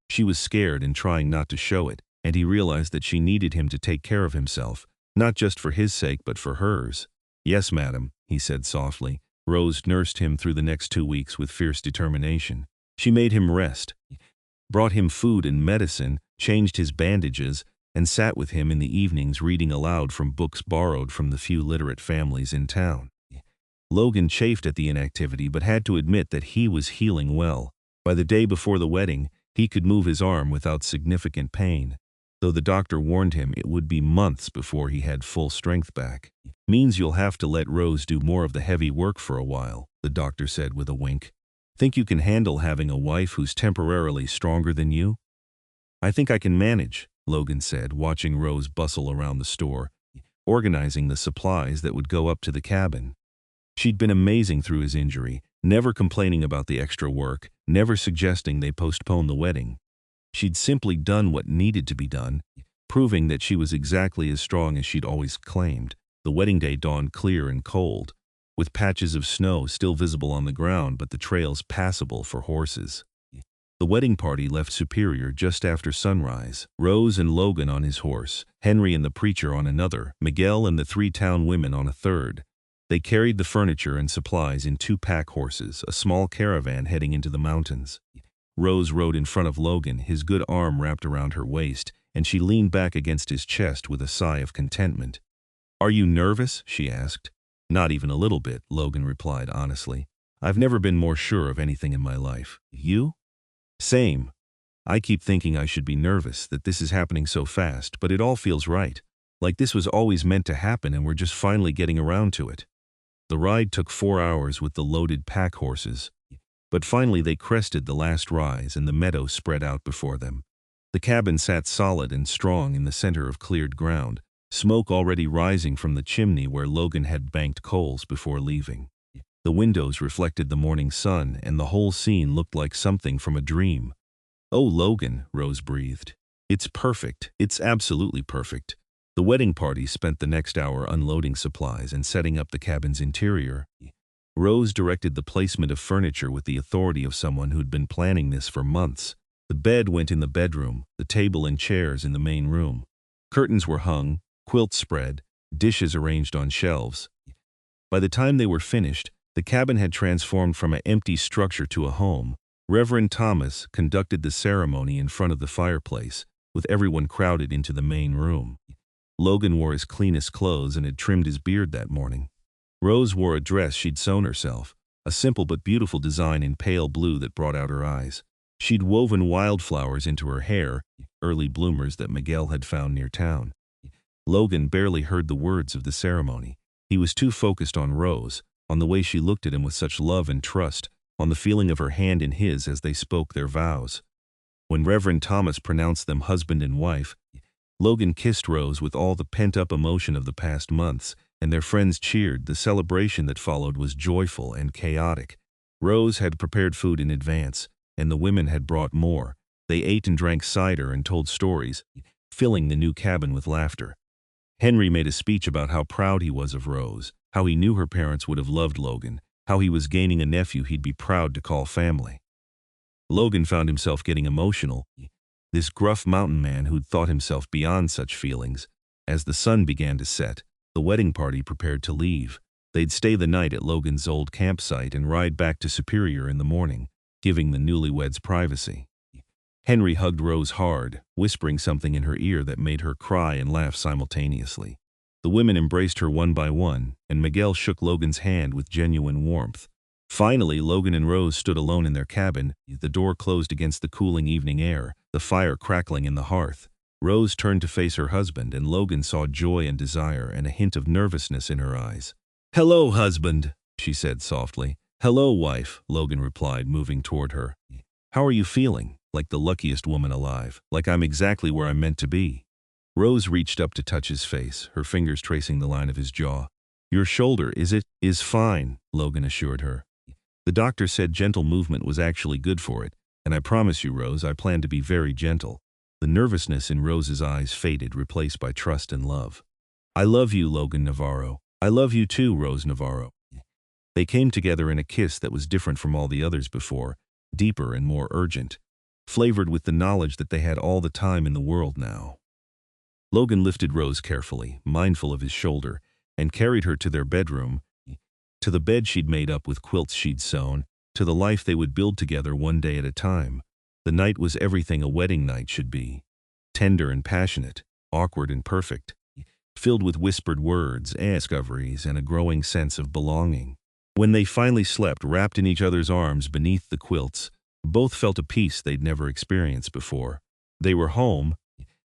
She was scared and trying not to show it, and he realized that she needed him to take care of himself, not just for his sake but for hers. Yes, madam, he said softly. Rose nursed him through the next 2 weeks with fierce determination. She made him rest, brought him food and medicine, changed his bandages, and sat with him in the evenings reading aloud from books borrowed from the few literate families in town. Logan chafed at the inactivity but had to admit that he was healing well. By the day before the wedding, he could move his arm without significant pain, though the doctor warned him it would be months before he had full strength back. Means you'll have to let Rose do more of the heavy work for a while, the doctor said with a wink. Think you can handle having a wife who's temporarily stronger than you? I think I can manage, Logan said, watching Rose bustle around the store, organizing the supplies that would go up to the cabin. She'd been amazing through his injury, never complaining about the extra work, never suggesting they postpone the wedding. She'd simply done what needed to be done, proving that she was exactly as strong as she'd always claimed. The wedding day dawned clear and cold, with patches of snow still visible on the ground but the trails passable for horses. The wedding party left Superior just after sunrise, Rose and Logan on his horse, Henry and the preacher on another, Miguel and the 3 town women on a third. They carried the furniture and supplies in 2 pack horses, a small caravan heading into the mountains. Rose rode in front of Logan, his good arm wrapped around her waist, and she leaned back against his chest with a sigh of contentment. Are you nervous? She asked. Not even a little bit, Logan replied honestly. I've never been more sure of anything in my life. You? Same. I keep thinking I should be nervous, that this is happening so fast, but it all feels right. Like this was always meant to happen and we're just finally getting around to it. The ride took 4 hours with the loaded pack horses, but finally they crested the last rise and the meadow spread out before them. The cabin sat solid and strong in the center of cleared ground, smoke already rising from the chimney where Logan had banked coals before leaving. The windows reflected the morning sun, and the whole scene looked like something from a dream. Oh, Logan, Rose breathed. It's perfect. It's absolutely perfect. The wedding party spent the next hour unloading supplies and setting up the cabin's interior. Rose directed the placement of furniture with the authority of someone who'd been planning this for months. The bed went in the bedroom, the table and chairs in the main room. Curtains were hung, quilts spread, dishes arranged on shelves. By the time they were finished, the cabin had transformed from an empty structure to a home. Reverend Thomas conducted the ceremony in front of the fireplace, with everyone crowded into the main room. Logan wore his cleanest clothes and had trimmed his beard that morning. Rose wore a dress she'd sewn herself, a simple but beautiful design in pale blue that brought out her eyes. She'd woven wildflowers into her hair, early bloomers that Miguel had found near town. Logan barely heard the words of the ceremony. He was too focused on Rose, on the way she looked at him with such love and trust, on the feeling of her hand in his as they spoke their vows. When Reverend Thomas pronounced them husband and wife, Logan kissed Rose with all the pent-up emotion of the past months, and their friends cheered. The celebration that followed was joyful and chaotic. Rose had prepared food in advance, and the women had brought more. They ate and drank cider and told stories, filling the new cabin with laughter. Henry made a speech about how proud he was of Rose, how he knew her parents would have loved Logan, how he was gaining a nephew he'd be proud to call family. Logan found himself getting emotional, this gruff mountain man who'd thought himself beyond such feelings. As the sun began to set, the wedding party prepared to leave. They'd stay the night at Logan's old campsite and ride back to Superior in the morning, giving the newlyweds privacy. Henry hugged Rose hard, whispering something in her ear that made her cry and laugh simultaneously. The women embraced her one by one, and Miguel shook Logan's hand with genuine warmth. Finally, Logan and Rose stood alone in their cabin, the door closed against the cooling evening air, the fire crackling in the hearth. Rose turned to face her husband, and Logan saw joy and desire and a hint of nervousness in her eyes. "Hello, husband," she said softly. "Hello, wife," Logan replied, moving toward her. "How are you feeling?" "Like the luckiest woman alive. Like I'm exactly where I'm meant to be." Rose reached up to touch his face, her fingers tracing the line of his jaw. "Your shoulder, is fine," Logan assured her. "The doctor said gentle movement was actually good for it, and I promise you, Rose, I plan to be very gentle." The nervousness in Rose's eyes faded, replaced by trust and love. "I love you, Logan Navarro. I love you too, Rose Navarro." They came together in a kiss that was different from all the others before, deeper and more urgent, flavored with the knowledge that they had all the time in the world now. Logan lifted Rose carefully, mindful of his shoulder, and carried her to their bedroom, to the bed she'd made up with quilts she'd sewn, to the life they would build together one day at a time. The night was everything a wedding night should be. Tender and passionate, awkward and perfect, filled with whispered words, discoveries, and a growing sense of belonging. When they finally slept wrapped in each other's arms beneath the quilts, both felt a peace they'd never experienced before. They were home,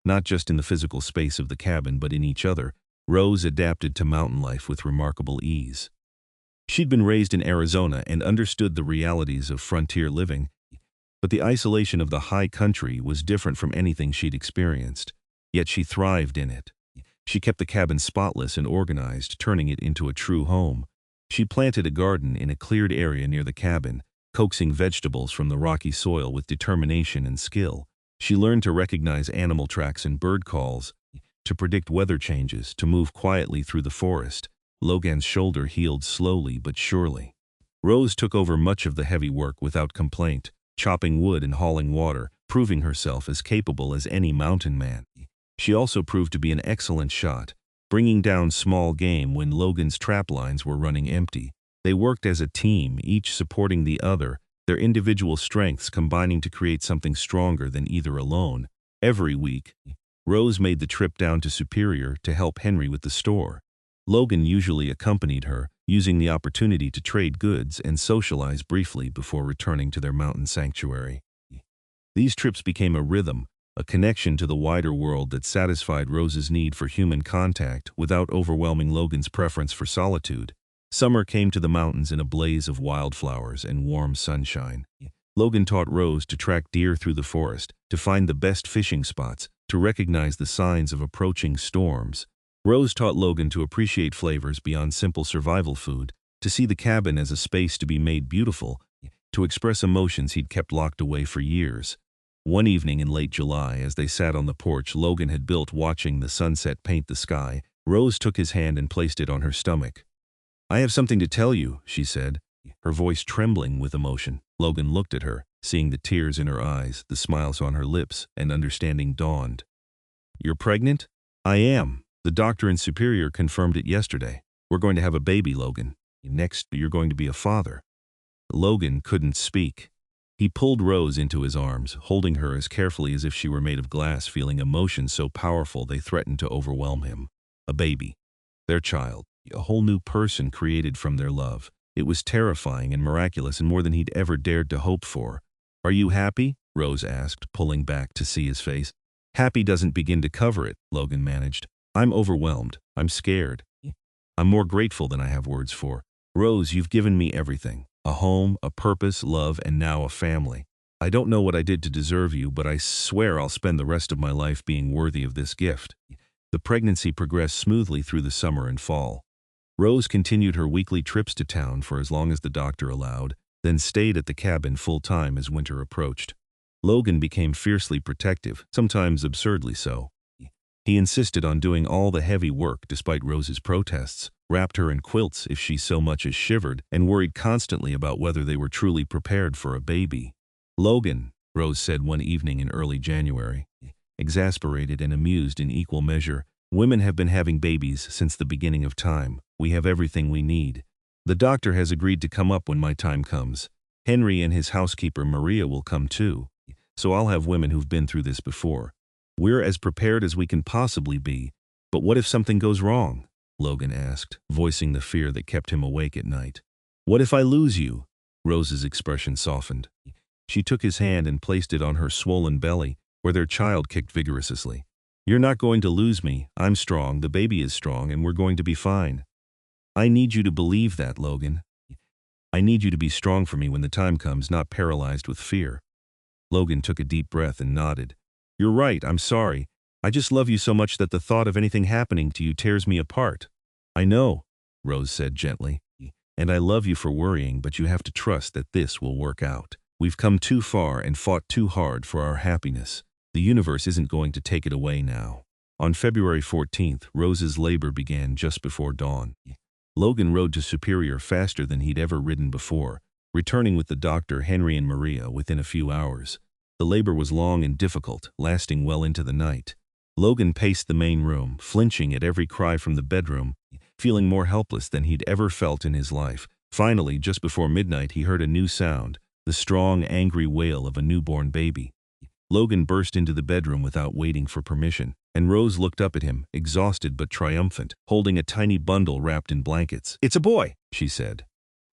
not just in the physical space of the cabin, but in each other. Rose adapted to mountain life with remarkable ease. She'd been raised in Arizona and understood the realities of frontier living, but the isolation of the high country was different from anything she'd experienced. Yet she thrived in it. She kept the cabin spotless and organized, turning it into a true home. She planted a garden in a cleared area near the cabin, coaxing vegetables from the rocky soil with determination and skill. She learned to recognize animal tracks and bird calls, to predict weather changes, to move quietly through the forest. Logan's shoulder healed slowly but surely. Rose took over much of the heavy work without complaint, chopping wood and hauling water, proving herself as capable as any mountain man. She also proved to be an excellent shot, bringing down small game when Logan's trap lines were running empty. They worked as a team, each supporting the other, their individual strengths combining to create something stronger than either alone. Every week, Rose made the trip down to Superior to help Henry with the store. Logan usually accompanied her, using the opportunity to trade goods and socialize briefly before returning to their mountain sanctuary. These trips became a rhythm, a connection to the wider world that satisfied Rose's need for human contact without overwhelming Logan's preference for solitude. Summer came to the mountains in a blaze of wildflowers and warm sunshine. Logan taught Rose to track deer through the forest, to find the best fishing spots, to recognize the signs of approaching storms. Rose taught Logan to appreciate flavors beyond simple survival food, to see the cabin as a space to be made beautiful, to express emotions he'd kept locked away for years. One evening in late July, as they sat on the porch Logan had built watching the sunset paint the sky, Rose took his hand and placed it on her stomach. "I have something to tell you," she said, her voice trembling with emotion. Logan looked at her, seeing the tears in her eyes, the smiles on her lips, and understanding dawned. "You're pregnant?" "I am. The doctor in Superior confirmed it yesterday. We're going to have a baby, Logan. Next, you're going to be a father." Logan couldn't speak. He pulled Rose into his arms, holding her as carefully as if she were made of glass, feeling emotions so powerful they threatened to overwhelm him. A baby. Their child. A whole new person created from their love. It was terrifying and miraculous and more than he'd ever dared to hope for. "Are you happy?" Rose asked, pulling back to see his face. "Happy doesn't begin to cover it," Logan managed. "I'm overwhelmed. I'm scared. I'm more grateful than I have words for. Rose, you've given me everything. A home, a purpose, love, and now a family. I don't know what I did to deserve you, but I swear I'll spend the rest of my life being worthy of this gift." The pregnancy progressed smoothly through the summer and fall. Rose continued her weekly trips to town for as long as the doctor allowed, then stayed at the cabin full-time as winter approached. Logan became fiercely protective, sometimes absurdly so. He insisted on doing all the heavy work despite Rose's protests, wrapped her in quilts if she so much as shivered, and worried constantly about whether they were truly prepared for a baby. "Logan," Rose said one evening in early January, exasperated and amused in equal measure, "women have been having babies since the beginning of time. We have everything we need. The doctor has agreed to come up when my time comes. Henry and his housekeeper Maria will come too. So I'll have women who've been through this before. We're as prepared as we can possibly be. But what if something goes wrong?" Logan asked, voicing the fear that kept him awake at night. "What if I lose you?" Rose's expression softened. She took his hand and placed it on her swollen belly, where their child kicked vigorously. You're not going to lose me. I'm strong, the baby is strong, and we're going to be fine. I need you to believe that, Logan. I need you to be strong for me when the time comes, not paralyzed with fear. Logan took a deep breath and nodded. You're right, I'm sorry. I just love you so much that the thought of anything happening to you tears me apart. I know, Rose said gently. And I love you for worrying, but you have to trust that this will work out. We've come too far and fought too hard for our happiness. The universe isn't going to take it away now. On February 14th, Rose's labor began just before dawn. Logan rode to Superior faster than he'd ever ridden before, returning with the doctor, Henry, and Maria within a few hours. The labor was long and difficult, lasting well into the night. Logan paced the main room, flinching at every cry from the bedroom, feeling more helpless than he'd ever felt in his life. Finally, just before midnight, he heard a new sound, the strong, angry wail of a newborn baby. Logan burst into the bedroom without waiting for permission, and Rose looked up at him, exhausted but triumphant, holding a tiny bundle wrapped in blankets. It's a boy, she said,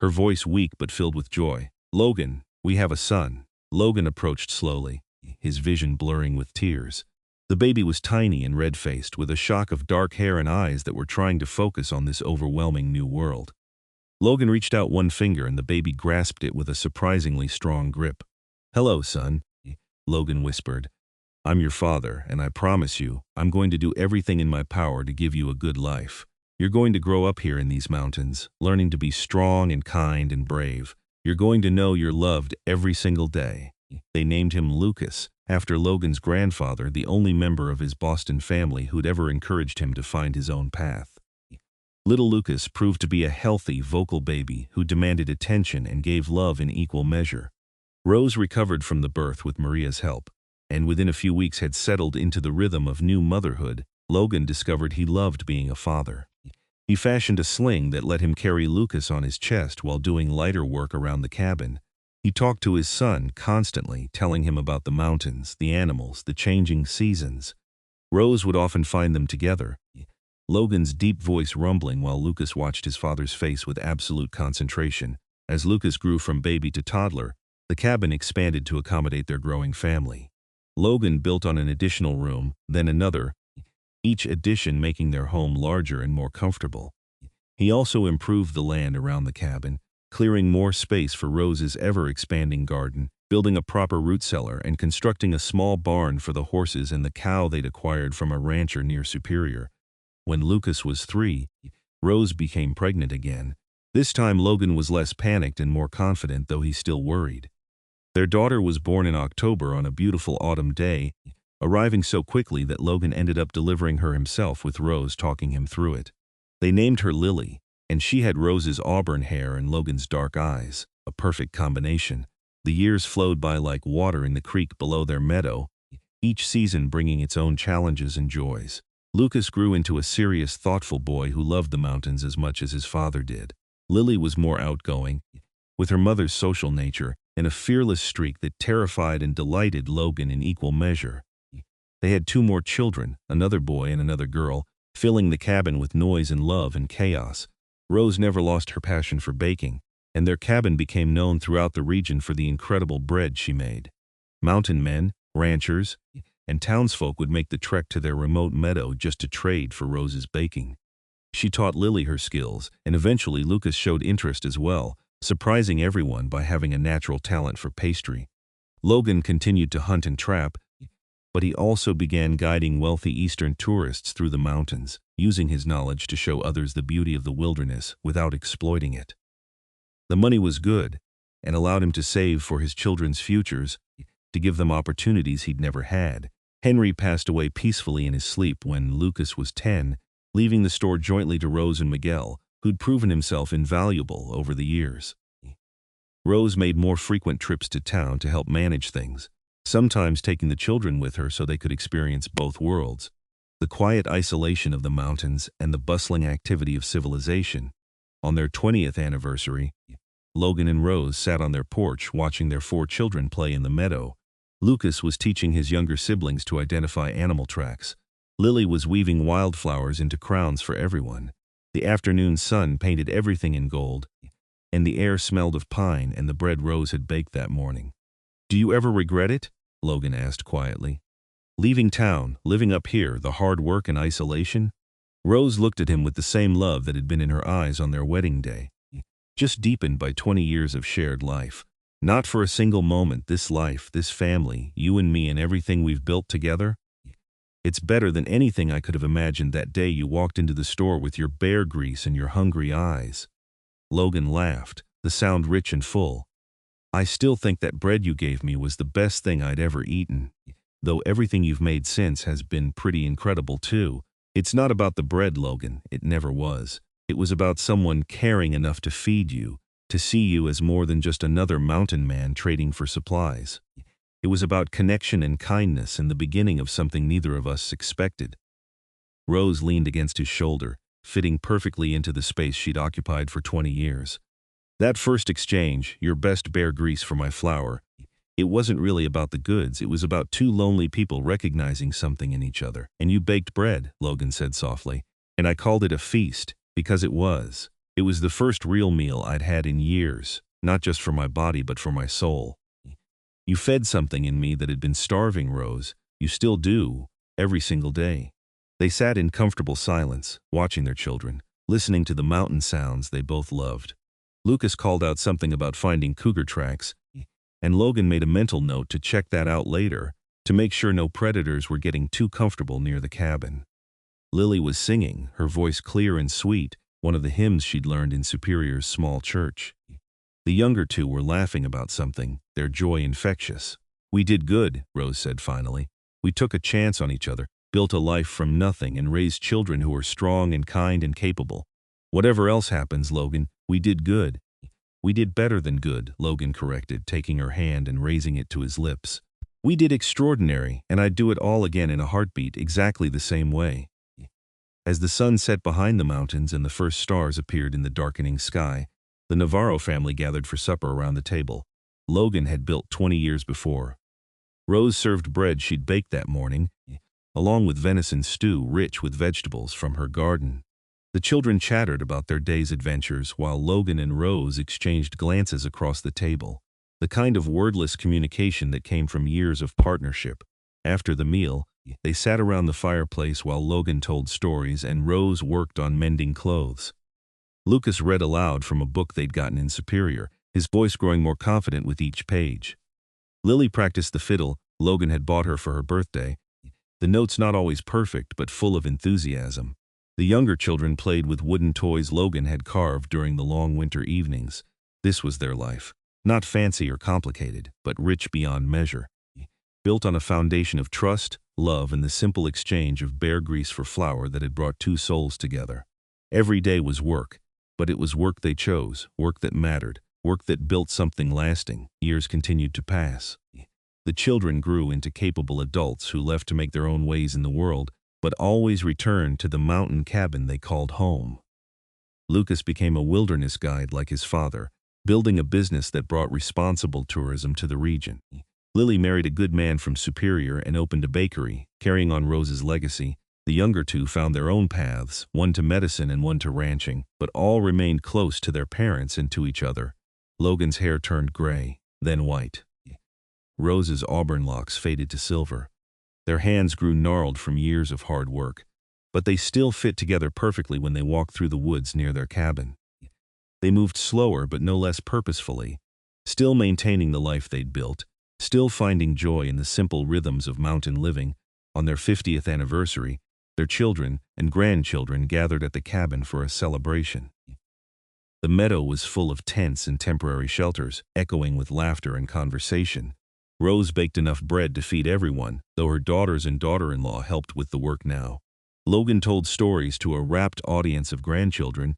her voice weak but filled with joy. Logan, we have a son. Logan approached slowly, his vision blurring with tears. The baby was tiny and red-faced, with a shock of dark hair and eyes that were trying to focus on this overwhelming new world. Logan reached out one finger and the baby grasped it with a surprisingly strong grip. Hello, son, Logan whispered. I'm your father, and I promise you, I'm going to do everything in my power to give you a good life. You're going to grow up here in these mountains, learning to be strong and kind and brave. You're going to know you're loved every single day. They named him Lucas, after Logan's grandfather, the only member of his Boston family who'd ever encouraged him to find his own path. Little Lucas proved to be a healthy, vocal baby who demanded attention and gave love in equal measure. Rose recovered from the birth with Maria's help, and within a few weeks had settled into the rhythm of new motherhood. Logan discovered he loved being a father. He fashioned a sling that let him carry Lucas on his chest while doing lighter work around the cabin. He talked to his son constantly, telling him about the mountains, the animals, the changing seasons. Rose would often find them together, Logan's deep voice rumbling while Lucas watched his father's face with absolute concentration. As Lucas grew from baby to toddler, the cabin expanded to accommodate their growing family. Logan built on an additional room, then another, each addition making their home larger and more comfortable. He also improved the land around the cabin, clearing more space for Rose's ever-expanding garden, building a proper root cellar, and constructing a small barn for the horses and the cow they'd acquired from a rancher near Superior. When Lucas was 3, Rose became pregnant again. This time Logan was less panicked and more confident, though he still worried. Their daughter was born in October on a beautiful autumn day, arriving so quickly that Logan ended up delivering her himself, with Rose talking him through it. They named her Lily, and she had Rose's auburn hair and Logan's dark eyes, a perfect combination. The years flowed by like water in the creek below their meadow, each season bringing its own challenges and joys. Lucas grew into a serious, thoughtful boy who loved the mountains as much as his father did. Lily was more outgoing, with her mother's social nature and a fearless streak that terrified and delighted Logan in equal measure. They had 2 more children, another boy and another girl, filling the cabin with noise and love and chaos. Rose never lost her passion for baking, and their cabin became known throughout the region for the incredible bread she made. Mountain men, ranchers, and townsfolk would make the trek to their remote meadow just to trade for Rose's baking. She taught Lily her skills, and eventually Lucas showed interest as well, surprising everyone by having a natural talent for pastry. Logan continued to hunt and trap, but he also began guiding wealthy Eastern tourists through the mountains, using his knowledge to show others the beauty of the wilderness without exploiting it. The money was good, and allowed him to save for his children's futures, to give them opportunities he'd never had. Henry passed away peacefully in his sleep when Lucas was 10, leaving the store jointly to Rose and Miguel, who'd proven himself invaluable over the years. Rose made more frequent trips to town to help manage things, sometimes taking the children with her so they could experience both worlds, the quiet isolation of the mountains and the bustling activity of civilization. On their 20th anniversary, Logan and Rose sat on their porch watching their 4 children play in the meadow. Lucas was teaching his younger siblings to identify animal tracks. Lily was weaving wildflowers into crowns for everyone. The afternoon sun painted everything in gold, and the air smelled of pine and the bread Rose had baked that morning. "Do you ever regret it?" Logan asked quietly. Leaving town, living up here, the hard work and isolation? Rose looked at him with the same love that had been in her eyes on their wedding day, just deepened by 20 years of shared life. Not for a single moment, this life, this family, you and me and everything we've built together. It's better than anything I could have imagined that day you walked into the store with your bear grease and your hungry eyes. Logan laughed, the sound rich and full. I still think that bread you gave me was the best thing I'd ever eaten, though everything you've made since has been pretty incredible too. It's not about the bread, Logan, it never was. It was about someone caring enough to feed you, to see you as more than just another mountain man trading for supplies. It was about connection and kindness and the beginning of something neither of us expected. Rose leaned against his shoulder, fitting perfectly into the space she'd occupied for 20 years. That first exchange, your best bear grease for my flour, it wasn't really about the goods, it was about two lonely people recognizing something in each other. And you baked bread, Logan said softly, and I called it a feast, because it was. It was the first real meal I'd had in years, not just for my body but for my soul. You fed something in me that had been starving, Rose. You still do, every single day. They sat in comfortable silence, watching their children, listening to the mountain sounds they both loved. Lucas called out something about finding cougar tracks, and Logan made a mental note to check that out later, to make sure no predators were getting too comfortable near the cabin. Lily was singing, her voice clear and sweet, one of the hymns she'd learned in Superior's small church. The younger two were laughing about something, their joy infectious. We did good, Rose said finally. We took a chance on each other, built a life from nothing, and raised children who are strong and kind and capable. Whatever else happens, Logan, we did good. We did better than good, Logan corrected, taking her hand and raising it to his lips. We did extraordinary, and I'd do it all again in a heartbeat, exactly the same way. As the sun set behind the mountains and the first stars appeared in the darkening sky, the Navarro family gathered for supper around the table. Logan had built 20 years before. Rose served bread she'd baked that morning, along with venison stew rich with vegetables from her garden. The children chattered about their day's adventures while Logan and Rose exchanged glances across the table, the kind of wordless communication that came from years of partnership. After the meal, they sat around the fireplace while Logan told stories and Rose worked on mending clothes. Lucas read aloud from a book they'd gotten in Superior, his voice growing more confident with each page. Lily practiced the fiddle Logan had bought her for her birthday, the notes not always perfect but full of enthusiasm. The younger children played with wooden toys Logan had carved during the long winter evenings. This was their life. Not fancy or complicated, but rich beyond measure. Built on a foundation of trust, love, and the simple exchange of bear grease for flour that had brought two souls together. Every day was work, but it was work they chose, work that mattered, work that built something lasting. Years continued to pass. The children grew into capable adults who left to make their own ways in the world, but always returned to the mountain cabin they called home. Lucas became a wilderness guide like his father, building a business that brought responsible tourism to the region. Lily married a good man from Superior and opened a bakery, carrying on Rose's legacy. The younger two found their own paths, one to medicine and one to ranching, but all remained close to their parents and to each other. Logan's hair turned gray, then white. Rose's auburn locks faded to silver. Their hands grew gnarled from years of hard work, but they still fit together perfectly when they walked through the woods near their cabin. They moved slower but no less purposefully, still maintaining the life they'd built, still finding joy in the simple rhythms of mountain living. On their 50th anniversary, their children and grandchildren gathered at the cabin for a celebration. The meadow was full of tents and temporary shelters, echoing with laughter and conversation. Rose baked enough bread to feed everyone, though her daughters and daughter-in-law helped with the work now. Logan told stories to a rapt audience of grandchildren,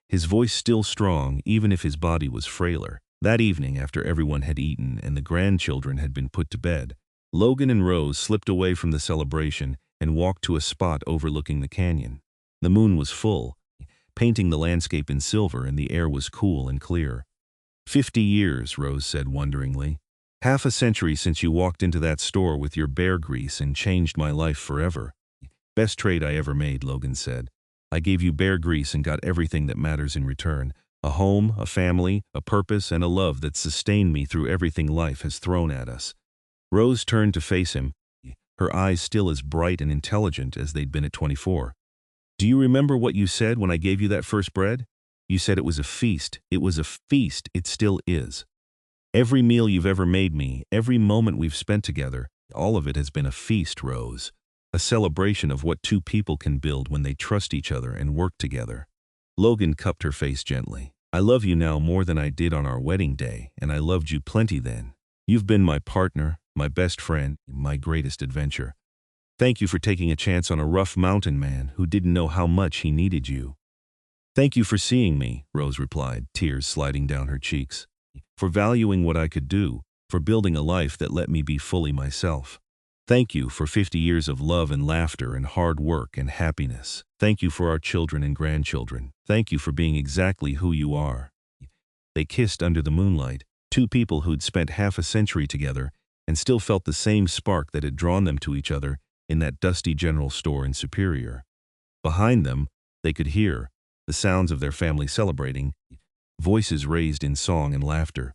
his voice still strong even if his body was frailer. That evening, after everyone had eaten and the grandchildren had been put to bed, Logan and Rose slipped away from the celebration and walked to a spot overlooking the canyon. The moon was full, painting the landscape in silver, and the air was cool and clear. 50 years, Rose said wonderingly. Half a century since you walked into that store with your bear grease and changed my life forever. Best trade I ever made, Logan said. I gave you bear grease and got everything that matters in return. A home, a family, a purpose, and a love that sustained me through everything life has thrown at us. Rose turned to face him, her eyes still as bright and intelligent as they'd been at 24. "Do you remember what you said when I gave you that first bread? You said it was a feast. It was a feast. It still is. Every meal you've ever made me, every moment we've spent together, all of it has been a feast, Rose. A celebration of what two people can build when they trust each other and work together." Logan cupped her face gently. "I love you now more than I did on our wedding day, and I loved you plenty then. You've been my partner, my best friend, my greatest adventure. Thank you for taking a chance on a rough mountain man who didn't know how much he needed you." "Thank you for seeing me," Rose replied, tears sliding down her cheeks. "For valuing what I could do, for building a life that let me be fully myself. Thank you for 50 years of love and laughter and hard work and happiness. Thank you for our children and grandchildren. Thank you for being exactly who you are." They kissed under the moonlight, two people who'd spent half a century together and still felt the same spark that had drawn them to each other in that dusty general store in Superior. Behind them, they could hear the sounds of their family celebrating, voices raised in song and laughter.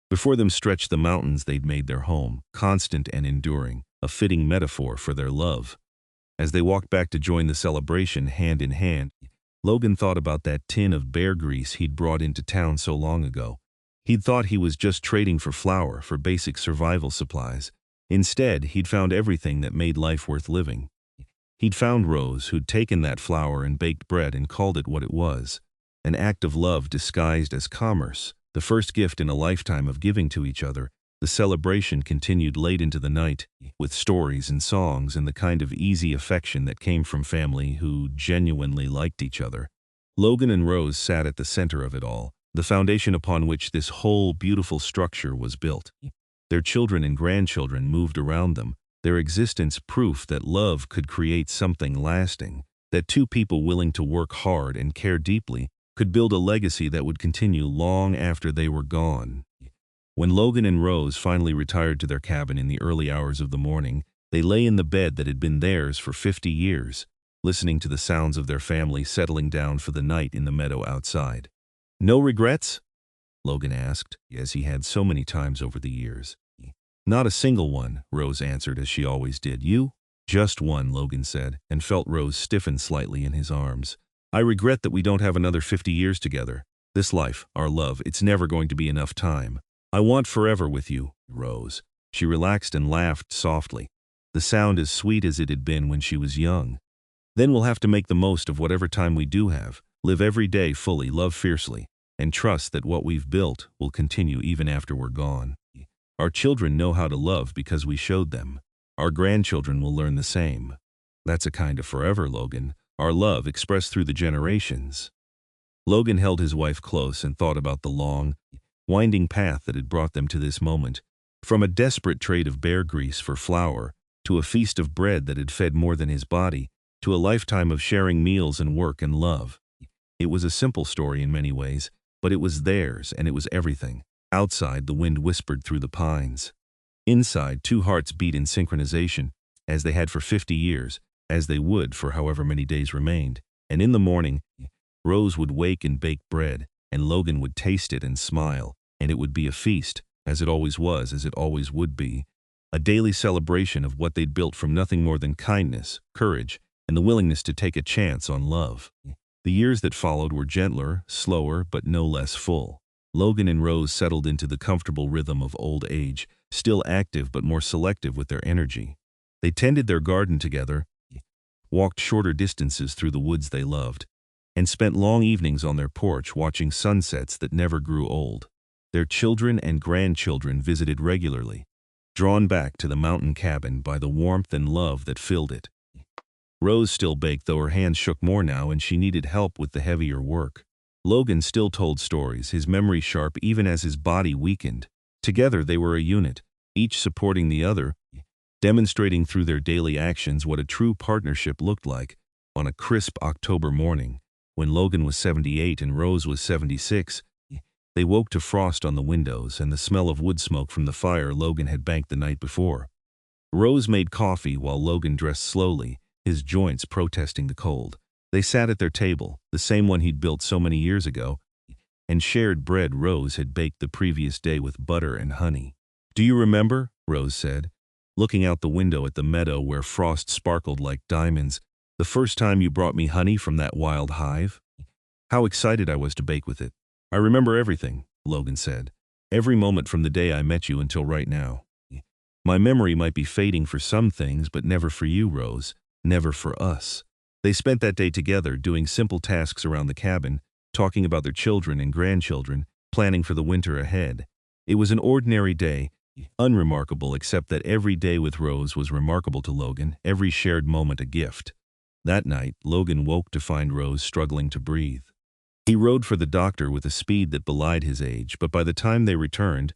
Before them stretched the mountains they'd made their home, constant and enduring, a fitting metaphor for their love. As they walked back to join the celebration hand in hand, Logan thought about that tin of bear grease he'd brought into town so long ago. He'd thought he was just trading for flour, for basic survival supplies. Instead, he'd found everything that made life worth living. He'd found Rose, who'd taken that flour and baked bread and called it what it was, an act of love disguised as commerce, the first gift in a lifetime of giving to each other. The celebration continued late into the night, with stories and songs and the kind of easy affection that came from family who genuinely liked each other. Logan and Rose sat at the center of it all, the foundation upon which this whole beautiful structure was built. Their children and grandchildren moved around them, their existence proof that love could create something lasting, that two people willing to work hard and care deeply could build a legacy that would continue long after they were gone. When Logan and Rose finally retired to their cabin in the early hours of the morning, they lay in the bed that had been theirs for 50 years, listening to the sounds of their family settling down for the night in the meadow outside. "No regrets?" Logan asked, as he had so many times over the years. "Not a single one," Rose answered as she always did. "You?" "Just one," Logan said, and felt Rose stiffen slightly in his arms. "I regret that we don't have another 50 years together. This life, our love, it's never going to be enough time. I want forever with you, Rose." She relaxed and laughed softly, the sound as sweet as it had been when she was young. "Then we'll have to make the most of whatever time we do have, live every day fully, love fiercely, and trust that what we've built will continue even after we're gone. Our children know how to love because we showed them. Our grandchildren will learn the same. That's a kind of forever, Logan, our love expressed through the generations." Logan held his wife close and thought about the long, winding path that had brought them to this moment, from a desperate trade of bear grease for flour, to a feast of bread that had fed more than his body, to a lifetime of sharing meals and work and love. It was a simple story in many ways, but it was theirs, and it was everything. Outside, the wind whispered through the pines. Inside, two hearts beat in synchronization, as they had for 50 years, as they would for however many days remained. And in the morning, Rose would wake and bake bread, and Logan would taste it and smile, and it would be a feast, as it always was, as it always would be, a daily celebration of what they'd built from nothing more than kindness, courage, and the willingness to take a chance on love. The years that followed were gentler, slower, but no less full. Logan and Rose settled into the comfortable rhythm of old age, still active but more selective with their energy. They tended their garden together, walked shorter distances through the woods they loved, and spent long evenings on their porch watching sunsets that never grew old. Their children and grandchildren visited regularly, drawn back to the mountain cabin by the warmth and love that filled it. Rose still baked, though her hands shook more now and she needed help with the heavier work. Logan still told stories, his memory sharp even as his body weakened. Together they were a unit, each supporting the other, demonstrating through their daily actions what a true partnership looked like. On a crisp October morning, when Logan was 78 and Rose was 76, they woke to frost on the windows and the smell of wood smoke from the fire Logan had banked the night before. Rose made coffee while Logan dressed slowly, his joints protesting the cold. They sat at their table, the same one he'd built so many years ago, and shared bread Rose had baked the previous day with butter and honey. "Do you remember," Rose said, looking out the window at the meadow where frost sparkled like diamonds. The first time you brought me honey from that wild hive? How excited I was to bake with it. I remember everything, Logan said. Every moment from the day I met you until right now. My memory might be fading for some things, but never for you, Rose. Never for us. They spent that day together, doing simple tasks around the cabin, talking about their children and grandchildren, planning for the winter ahead. It was an ordinary day, unremarkable except that every day with Rose was remarkable to Logan, every shared moment a gift. That night, Logan woke to find Rose struggling to breathe. He rode for the doctor with a speed that belied his age, but by the time they returned,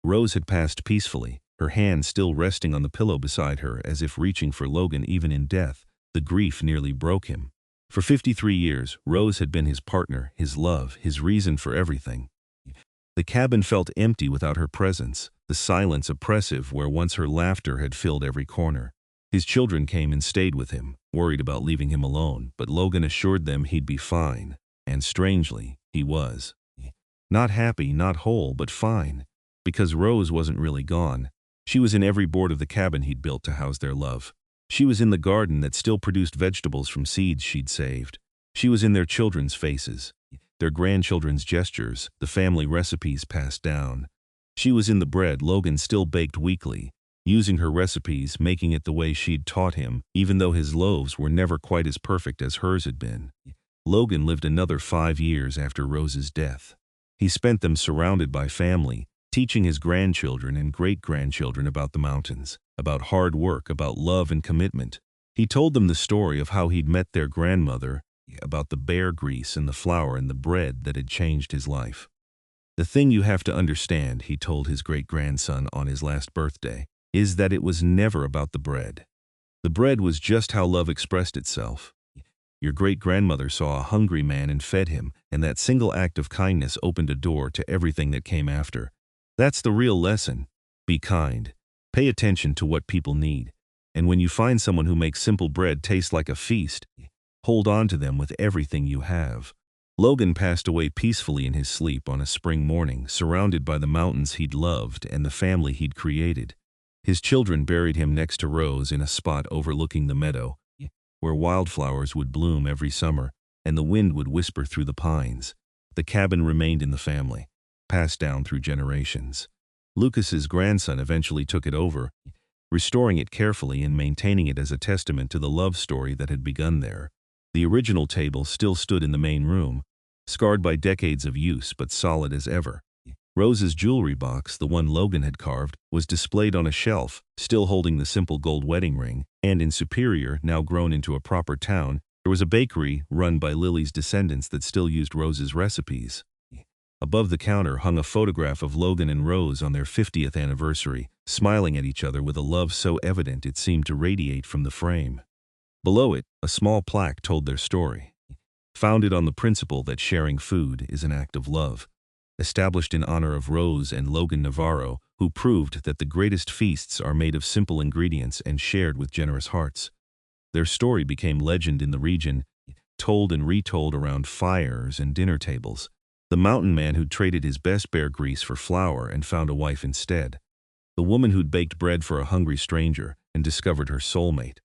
Rose had passed peacefully, her hand still resting on the pillow beside her as if reaching for Logan even in death. The grief nearly broke him. For 53 years, Rose had been his partner, his love, his reason for everything. The cabin felt empty without her presence, the silence oppressive where once her laughter had filled every corner. His children came and stayed with him, worried about leaving him alone, but Logan assured them he'd be fine. And strangely, he was. Not happy, not whole, but fine. Because Rose wasn't really gone. She was in every board of the cabin he'd built to house their love. She was in the garden that still produced vegetables from seeds she'd saved. She was in their children's faces, their grandchildren's gestures, the family recipes passed down. She was in the bread Logan still baked weekly, using her recipes, making it the way she'd taught him, even though his loaves were never quite as perfect as hers had been. Logan lived another 5 years after Rose's death. He spent them surrounded by family, teaching his grandchildren and great-grandchildren about the mountains, about hard work, about love and commitment. He told them the story of how he'd met their grandmother, about the bear grease and the flour and the bread that had changed his life. The thing you have to understand, he told his great-grandson on his last birthday, is that it was never about the bread. The bread was just how love expressed itself. Your great-grandmother saw a hungry man and fed him, and that single act of kindness opened a door to everything that came after. That's the real lesson. Be kind. Pay attention to what people need. And when you find someone who makes simple bread taste like a feast, hold on to them with everything you have. Logan passed away peacefully in his sleep on a spring morning, surrounded by the mountains he'd loved and the family he'd created. His children buried him next to Rose in a spot overlooking the meadow, where wildflowers would bloom every summer and the wind would whisper through the pines. The cabin remained in the family, passed down through generations. Lucas's grandson eventually took it over, restoring it carefully and maintaining it as a testament to the love story that had begun there. The original table still stood in the main room, scarred by decades of use but solid as ever. Rose's jewelry box, the one Logan had carved, was displayed on a shelf, still holding the simple gold wedding ring, and in Superior, now grown into a proper town, there was a bakery run by Lily's descendants that still used Rose's recipes. Above the counter hung a photograph of Logan and Rose on their 50th anniversary, smiling at each other with a love so evident it seemed to radiate from the frame. Below it, a small plaque told their story. Founded on the principle that sharing food is an act of love. Established in honor of Rose and Logan Navarro, who proved that the greatest feasts are made of simple ingredients and shared with generous hearts. Their story became legend in the region, told and retold around fires and dinner tables. The mountain man who'd traded his best bear grease for flour and found a wife instead. The woman who'd baked bread for a hungry stranger and discovered her soulmate.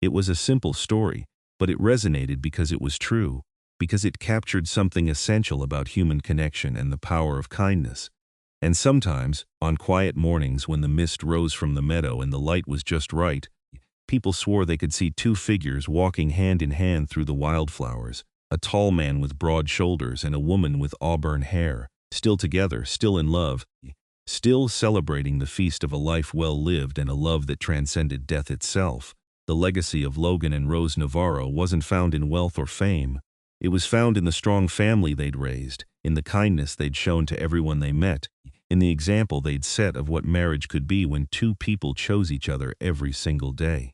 It was a simple story, but it resonated because it was true, because it captured something essential about human connection and the power of kindness. And sometimes, on quiet mornings when the mist rose from the meadow and the light was just right, people swore they could see two figures walking hand in hand through the wildflowers, a tall man with broad shoulders and a woman with auburn hair, still together, still in love, still celebrating the feast of a life well lived and a love that transcended death itself. The legacy of Logan and Rose Navarro wasn't found in wealth or fame. It was found in the strong family they'd raised, in the kindness they'd shown to everyone they met, in the example they'd set of what marriage could be when two people chose each other every single day.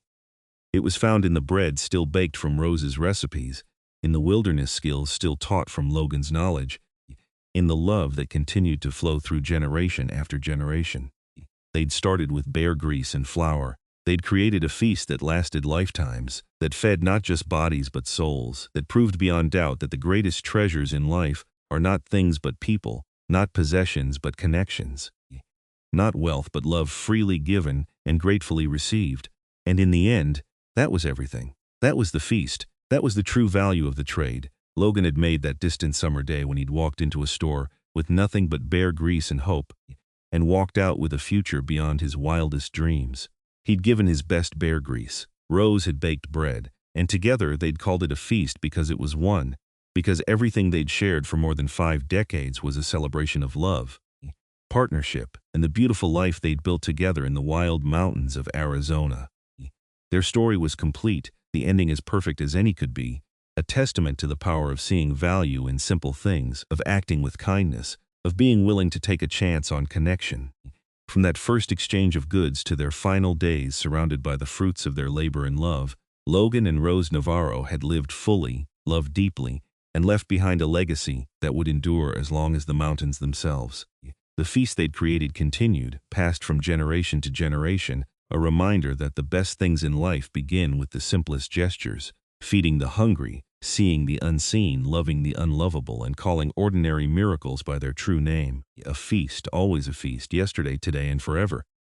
It was found in the bread still baked from Rose's recipes, in the wilderness skills still taught from Logan's knowledge, in the love that continued to flow through generation after generation. They'd started with bear grease and flour. They'd created a feast that lasted lifetimes, that fed not just bodies but souls, that proved beyond doubt that the greatest treasures in life are not things but people, not possessions but connections. Not wealth, but love freely given and gratefully received. And in the end, that was everything. That was the feast. That was the true value of the trade. Logan had made that distant summer day when he'd walked into a store with nothing but bear grease and hope, and walked out with a future beyond his wildest dreams. He'd given his best bear grease. Rose had baked bread, and together they'd called it a feast because it was one, because everything they'd shared for more than 5 decades was a celebration of love, partnership, and the beautiful life they'd built together in the wild mountains of Arizona. Their story was complete, the ending as perfect as any could be, a testament to the power of seeing value in simple things, of acting with kindness, of being willing to take a chance on connection. From that first exchange of goods to their final days surrounded by the fruits of their labor and love, Logan and Rose Navarro had lived fully, loved deeply, and left behind a legacy that would endure as long as the mountains themselves. The feast they'd created continued, passed from generation to generation, a reminder that the best things in life begin with the simplest gestures, feeding the hungry, seeing the unseen, loving the unlovable, and calling ordinary miracles by their true name. A feast, always a feast, yesterday, today, and forever.